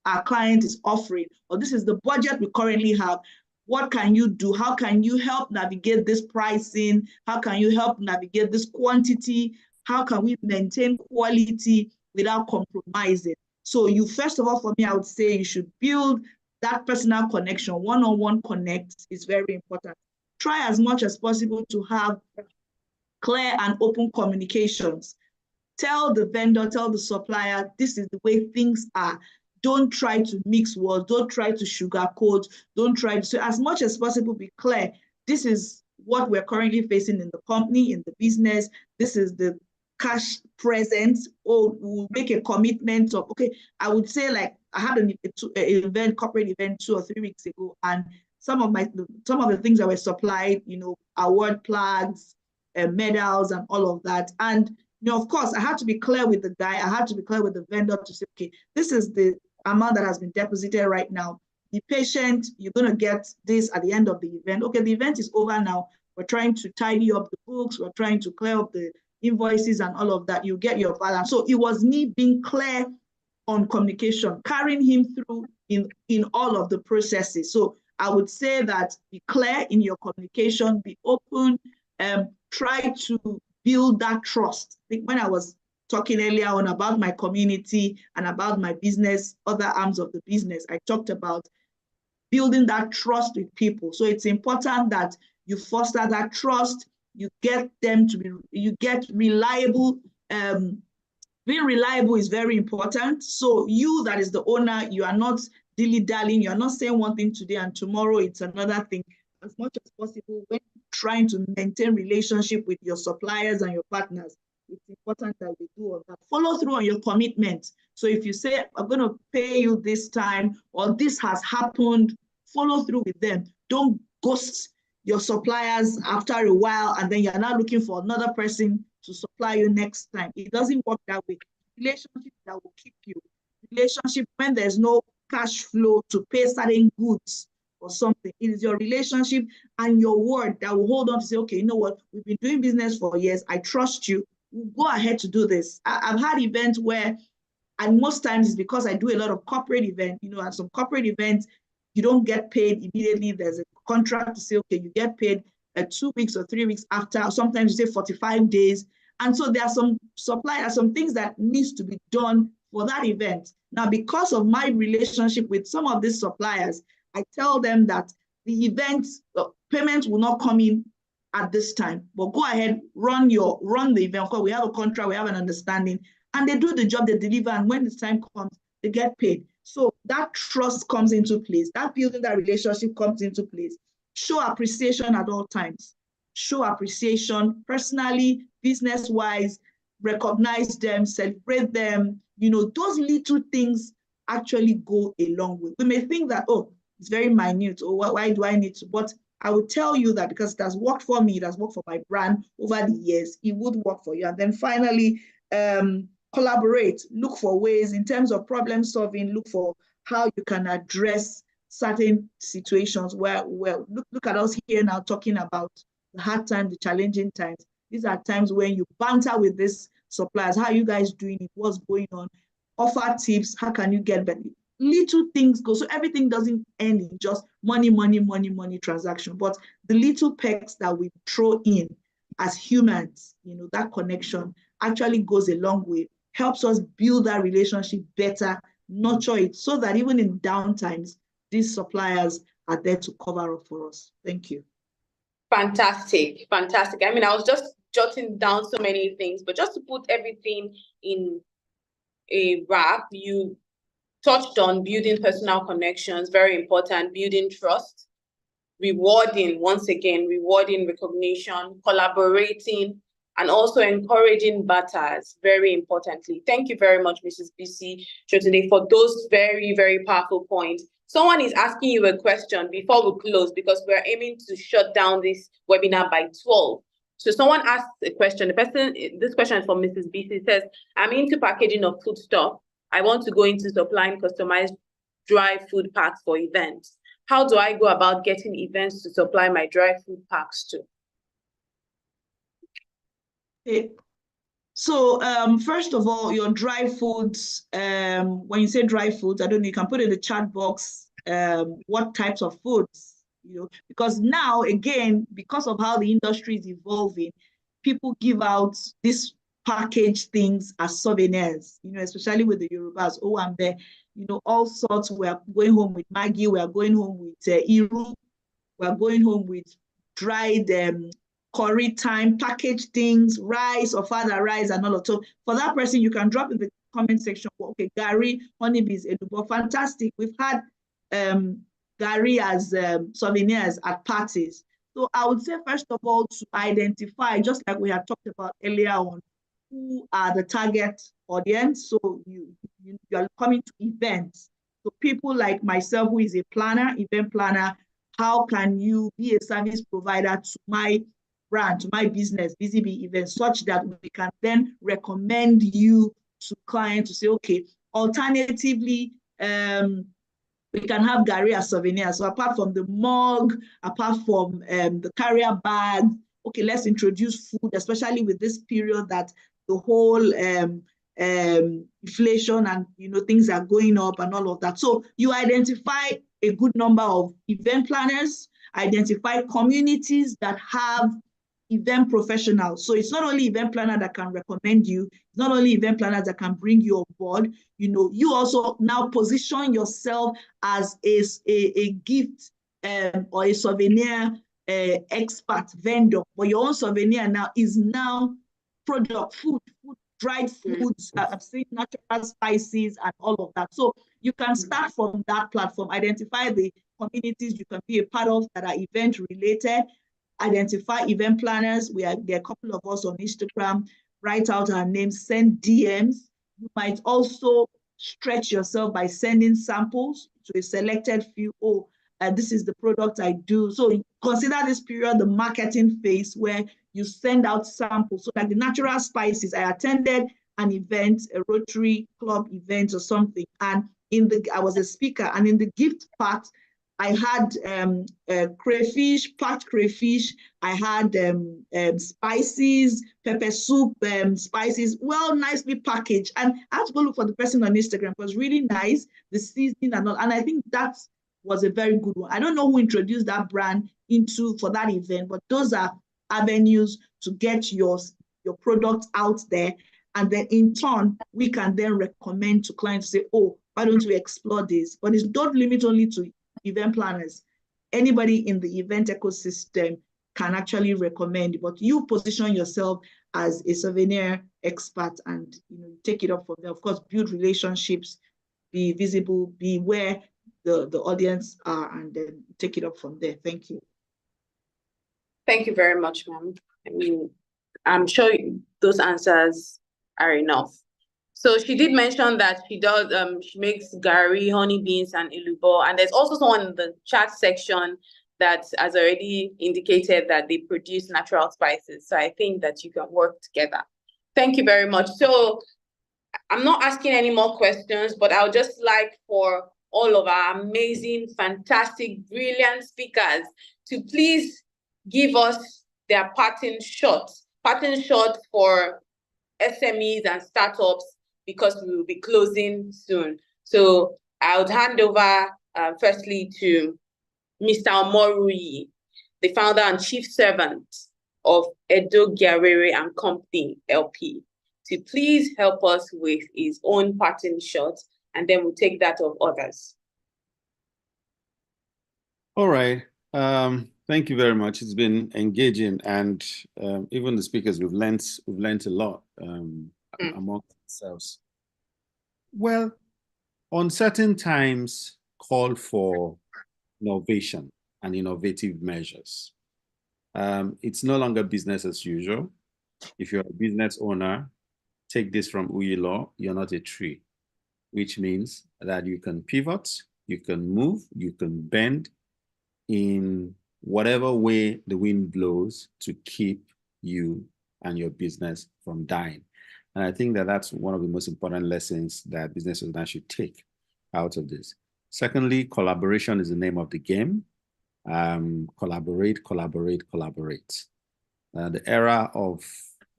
our client is offering, or this is the budget we currently have, what can you do? How can you help navigate this pricing? How can you help navigate this quantity? How can we maintain quality without compromising? So you, first of all, for me, I would say you should build that personal connection. One-on-one connect is very important. Try as much as possible to have clear and open communications. Tell the vendor, tell the supplier, this is the way things are. Don't try to mix words. Don't try to sugarcoat. Don't try to, so as much as possible, be clear. This is what we're currently facing in the company, in the business. This is the cash present, or we'll make a commitment of, okay, I would say, like, I had an event, corporate event 2 or 3 weeks ago, and some of the things that were supplied, award flags, medals, and all of that. And of course, I had to be clear with the guy. I had to be clear with the vendor to say, okay, this is the amount that has been deposited right now. Be patient. You're going to get this at the end of the event. Okay, the event is over now. We're trying to tidy up the books. We're trying to clear up the invoices and all of that. You get your balance. So it was me being clear on communication, carrying him through in all of the processes. So I would say that be clear in your communication, be open, try to build that trust. I think when I was talking earlier on about my community and about my business, other arms of the business, I talked about building that trust with people. So it's important that you foster that trust, you get them to be, you get reliable. Being reliable is very important. So you, that is the owner, you are not dilly-dallying, you are not saying one thing today and tomorrow it's another thing. As much as possible, when trying to maintain relationship with your suppliers and your partners, it's important that we do all that. Follow through on your commitment. So if you say, I'm going to pay you this time, or this has happened, follow through with them. Don't ghost your suppliers after a while, and then you're now looking for another person to supply you next time. It doesn't work that way. Relationship that will keep you. Relationship when there's no cash flow to pay certain goods or something. It is your relationship and your word that will hold on to say, okay, you know what? We've been doing business for years. I trust you. We'll go ahead to do this. I've had events where, and most times it's because I do a lot of corporate events, and some corporate events, you don't get paid immediately. There's a contract to say, okay, you get paid 2 weeks or 3 weeks after. Sometimes you say 45 days. And so there are some suppliers, some things that needs to be done for that event. Now, because of my relationship with some of these suppliers, I tell them that the event payment will not come in at this time, but go ahead, run the event. Because we have a contract, we have an understanding, and they do the job, they deliver, and when the time comes, they get paid. So that trust comes into place. That building that relationship comes into place. Show appreciation at all times. Show appreciation personally, business-wise, recognize them, celebrate them. Those little things actually go a long way. We may think that, oh, it's very minute, or why do I need to? But I will tell you that because it has worked for me, it has worked for my brand over the years, it would work for you. And then finally, collaborate, look for ways in terms of problem solving, look for how you can address certain situations where look at us here now talking about the hard times, the challenging times. These are times when you banter with these suppliers. How are you guys doing it? What's going on? Offer tips. How can you get better? Little things go. So everything doesn't end in just money transaction, but the little perks that we throw in as humans, that connection actually goes a long way, helps us build that relationship better, nurture it, so that even in down times, these suppliers are there to cover up for us. Thank you. Fantastic. I mean, I was just jotting down so many things, but just to put everything in a wrap, you touched on building personal connections, very important, building trust, rewarding recognition, collaborating, and also encouraging batters, very importantly. Thank you very much, Mrs. BC today, for those very, very powerful points. Someone is asking you a question before we close, because we're aiming to shut down this webinar by 12. So someone asked a question. This question is from Mrs. BC. It says, I'm into packaging of foodstuff. I want to go into supplying customized dry food packs for events. How do I go about getting events to supply my dry food packs to? Okay. So first of all, your dry foods, when you say dry foods, I don't know, you can put in the chat box what types of foods, because now, again, because of how the industry is evolving, people give out these packaged things as souvenirs, especially with the Yorubas. Oh, I'm there, all sorts. We are going home with Maggie, we are going home with Iru, we are going home with dried curry time, packaged things, rice or father rice and all of that. So for that person, you can drop in the comment section, okay, Gary, honeybees, Edubo, fantastic. We've had Gary as souvenirs at parties. So I would say, first of all, to identify, just like we had talked about earlier on, who are the target audience. So you are coming to events. So people like myself, who is a planner, event planner, how can you be a service provider to my brand, to my business, BZB events, such that we can then recommend you to clients to say, okay, alternatively, we can have Gary as souvenirs. So apart from the mug, apart from the carrier bag, okay, let's introduce food, especially with this period that the whole inflation and things are going up and all of that. So you identify a good number of event planners, identify communities that have event professionals. So it's not only event planner that can recommend you, it's not only event planners that can bring you on board, you also now position yourself as a gift or a souvenir expert vendor, but your own souvenir now is product, food, dried foods, I've seen natural spices and all of that. So you can start from that platform, identify the communities you can be a part of that are event related, identify event planners. There are a couple of us on Instagram, write out our names, send DMs. You might also stretch yourself by sending samples to a selected few. This is the product I do. So consider this period the marketing phase where you send out samples. So like the natural spices, I attended an event, a Rotary Club event or something, and I was a speaker, and in the gift part, I had crayfish, packed crayfish. I had spices, pepper soup, spices, well, nicely packaged. And I had to go look for the person on Instagram. It was really nice, the seasoning and all. And I think that was a very good one. I don't know who introduced that brand for that event, but those are avenues to get your product out there. And then in turn, we can then recommend to clients to say, oh, why don't we explore this? But it's not limit only to event planners. Anybody in the event ecosystem can actually recommend, but you position yourself as a souvenir expert and take it up from there. Of course, build relationships, be visible, be where the audience are, and then take it up from there. Thank you. Thank you very much, ma'am. I mean, I'm sure those answers are enough. So she did mention that she does, she makes gari, honey beans, and elubo. And there's also someone in the chat section that has already indicated that they produce natural spices. So I think that you can work together. Thank you very much. So I'm not asking any more questions, but I would just like for all of our amazing, fantastic, brilliant speakers to please give us their parting shot for SMEs and startups, because we will be closing soon. So I would hand over firstly to Mr. Omorui, the founder and chief servant of Edo Gyarere and Company LP, to please help us with his own parting shot, and then we'll take that of others. All right. Thank you very much. It's been engaging, and even the speakers, we've learned a lot among ourselves. Well, uncertain times call for innovation and innovative measures. It's no longer business as usual. If you're a business owner, take this from Uyi Law, you're not a tree, which means that you can pivot, you can move, you can bend in whatever way the wind blows to keep you and your business from dying. And I think that that's one of the most important lessons that business owners should take out of this. Secondly, collaboration is the name of the game. Collaborate, collaborate, collaborate. The era of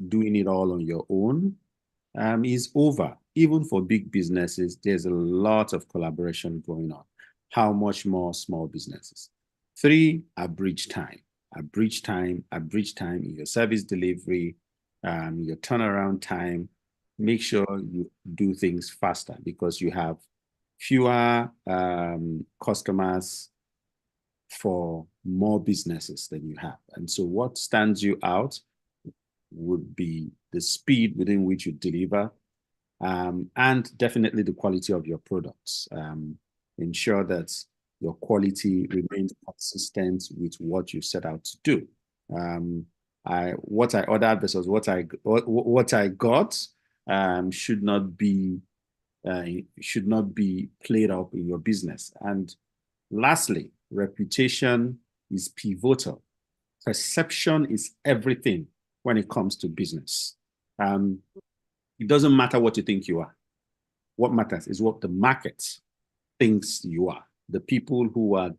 doing it all on your own is over. Even for big businesses, there's a lot of collaboration going on. How much more small businesses? 3, abridge time. Abridge time in your service delivery, your turnaround time. Make sure you do things faster, because you have fewer customers for more businesses than you have. And so what stands you out would be the speed within which you deliver, and definitely the quality of your products. Ensure that your quality remains consistent with what you set out to do. What I ordered versus what I got should not be played up in your business. And lastly, reputation is pivotal. Perception is everything when it comes to business. It doesn't matter what you think you are. What matters is what the market thinks you are. The people who are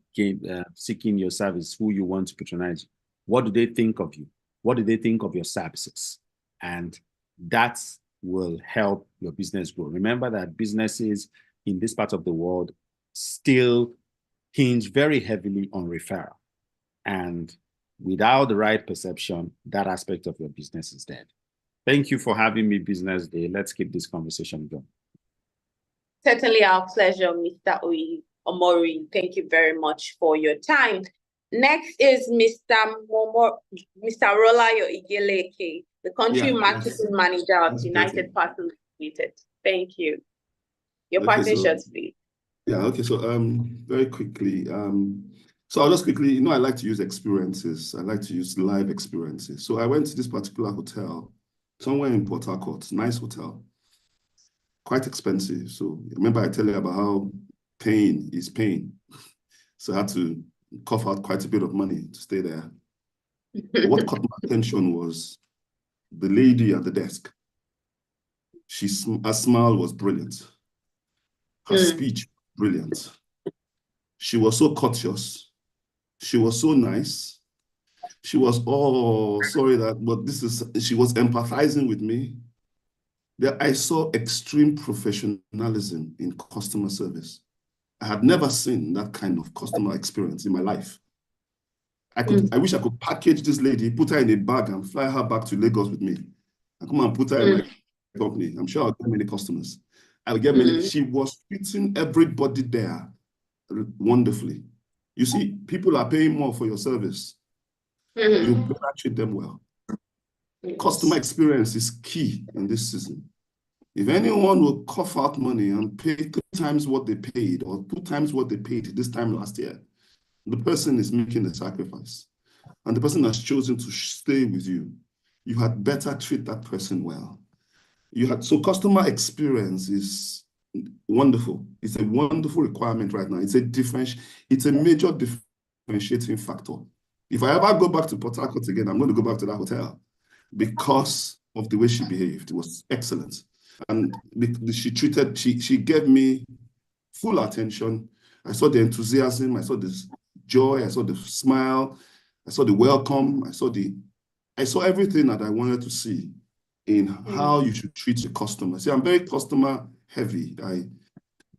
seeking your service, who you want to patronize, what do they think of you? What do they think of your services? And that will help your business grow. Remember that businesses in this part of the world still hinge very heavily on referral. And without the right perception, that aspect of your business is dead. Thank you for having me, Business Day. Let's keep this conversation going. Certainly our pleasure, Mr. Omori. Thank you very much for your time. Next is Mr. Rolayo Igeleke, the Country Marketing Manager of United Parcels Limited. Thank you. Your parting shots, please. Yeah, okay, so very quickly, so I'll just quickly, I like to use experiences. I like to use live experiences. So I went to this particular hotel, somewhere in Port Harcourt, nice hotel, quite expensive. So remember I tell you about how pain is pain. So I had to cough out quite a bit of money to stay there. But what caught my attention was the lady at the desk. Her smile was brilliant. Her speech, brilliant. She was so courteous. She was so nice. She was, she was empathizing with me. There, I saw extreme professionalism in customer service. I had never seen that kind of customer experience in my life. I wish I could package this lady, put her in a bag and fly her back to Lagos with me. And come and put her in my company. I'm sure I'll get many customers. I'll get many. She was treating everybody there wonderfully. You see, people are paying more for your service. You better treat them well. Customer experience is key in this season. If anyone will cough out money and pay 3 times what they paid or 2 times what they paid this time last year, the person is making a sacrifice. And the person has chosen to stay with you. You had better treat that person well. So customer experience is wonderful. It's a wonderful requirement right now. It's a major differentiating factor. If I ever go back to Port Harcourt again, I'm going to go back to that hotel because of the way she behaved. It was excellent. And she gave me full attention. I saw the enthusiasm, I saw this joy, I saw the smile, I saw the welcome, I saw everything that I wanted to see in how you should treat your customer. See, I'm very customer heavy.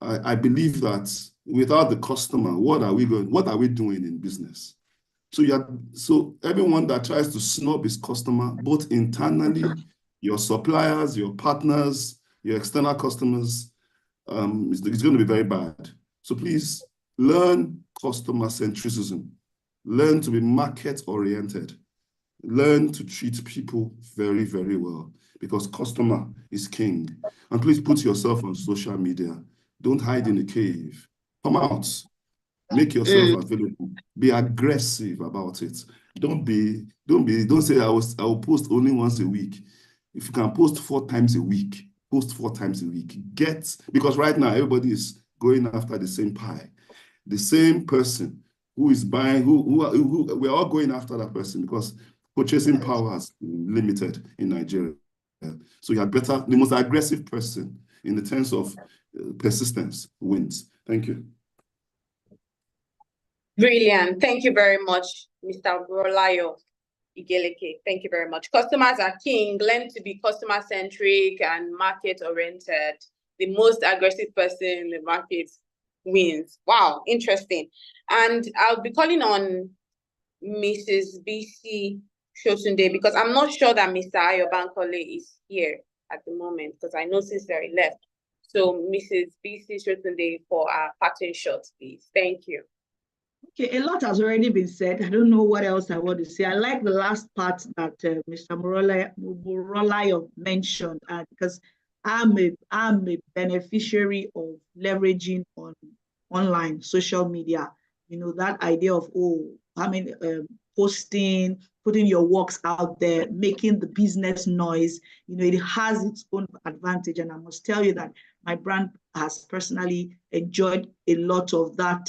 I believe that without the customer, what are we doing in business? So everyone that tries to snub his customer, both internally, your suppliers, your partners, your external customers, it's going to be very bad. So please learn customer centricism. Learn to be market oriented. Learn to treat people very, very well, because customer is king. And please put yourself on social media. Don't hide in a cave. Come out. Make yourself available. Be aggressive about it. Don't say I will post only once a week. If you can post 4 times a week, post 4 times a week. Because right now everybody is going after the same pie. The same person who is buying, we're all going after that person, because purchasing power is limited in Nigeria. So you are better, the most aggressive person in the terms of persistence wins. Thank you. Brilliant. Thank you very much, Mr. Brolayo Igeleke. Thank you very much. Customers are king. Learn to be customer-centric and market-oriented. The most aggressive person in the market wins. Wow, interesting. And I'll be calling on Mrs. BC Shotunde, because I'm not sure that Mr. Ayo Bankole is here at the moment, because I know since he left. So Mrs. BC Shotunde for our parting shot, please. Thank you. Okay, a lot has already been said. I don't know what else I want to say. I like the last part that Mr. Morolayo mentioned, because I'm a beneficiary of leveraging on online social media. You know, that idea of posting, putting your works out there, making the business noise. You know, it has its own advantage, and I must tell you that my brand has personally enjoyed a lot of that.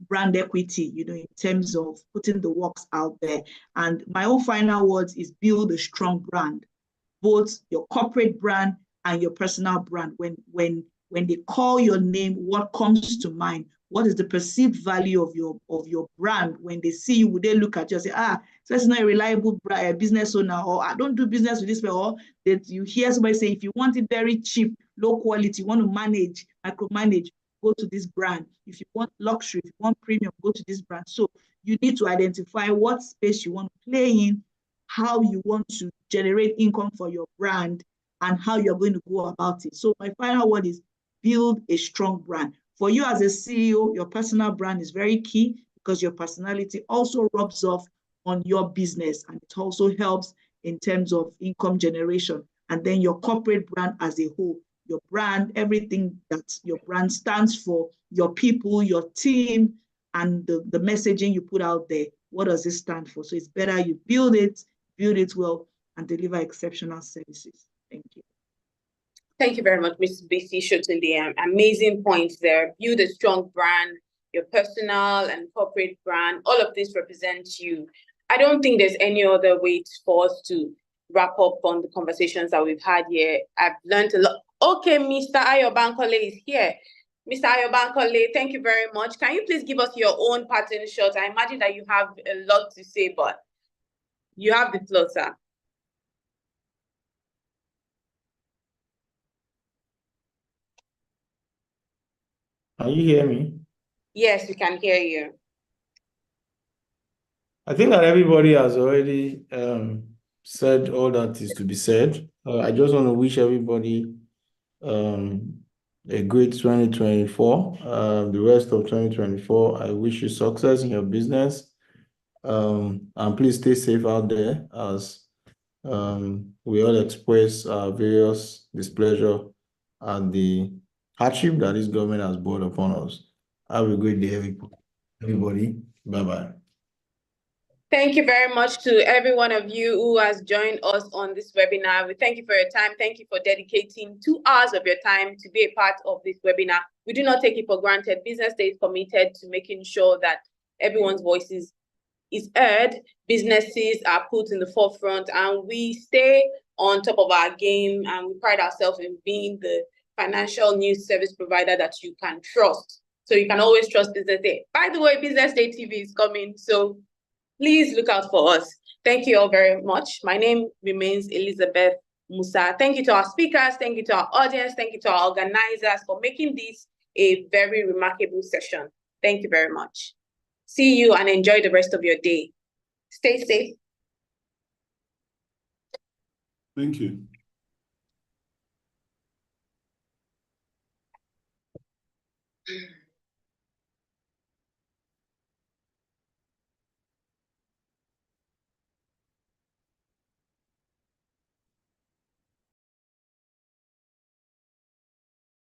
Brand equity, you know, in terms of putting the works out there. And my own final words is build a strong brand, both your corporate brand and your personal brand. When they call your name, what comes to mind? What is the perceived value of your brand? When they see you, would they look at you and say, so it's not a reliable business owner, or I don't do business with this way, or that you hear somebody say, if you want it very cheap, low quality, you want to micromanage, go to this brand. If you want luxury, if you want premium, go to this brand. So you need to identify what space you want to play in, how you want to generate income for your brand, and how you're going to go about it. So my final word is build a strong brand. For you as a CEO, your personal brand is very key, because your personality also rubs off on your business, and it also helps in terms of income generation. And then your corporate brand as a whole, your brand, everything that your brand stands for, your people, your team, and the messaging you put out there, what does it stand for? So it's better you build it well, and deliver exceptional services. Thank you. Thank you very much, Mrs. BC Shotunde. Amazing points there. Build a strong brand, your personal and corporate brand. All of this represents you. I don't think there's any other way for us to wrap up on the conversations that we've had here. I've learned a lot. Okay, Mr. Ayo Bankole is here. Mr. Ayo Bankole, thank you very much. Can you please give us your own parting shot? I imagine that you have a lot to say, but you have the floor, sir. Can you hear me? Yes, we can hear you. I think that everybody has already said all that is to be said. I just want to wish everybody a great 2024. The rest of 2024, I wish you success in your business. And please stay safe out there as we all express our various displeasure at the hardship that this government has brought upon us. Have a great day, everybody. Bye-bye. Thank you very much to every one of you who has joined us on this webinar. We thank you for your time. Thank you for dedicating 2 hours of your time to be a part of this webinar. We do not take it for granted. Business Day is committed to making sure that everyone's voices is heard, businesses are put in the forefront, and we stay on top of our game, and we pride ourselves in being the financial news service provider that you can trust. So you can always trust Business Day. By the way, Business Day TV is coming, so please look out for us. Thank you all very much. My name remains Elizabeth Musa. Thank you to our speakers. Thank you to our audience. Thank you to our organizers for making this a very remarkable session. Thank you very much. See you and enjoy the rest of your day. Stay safe. Thank you.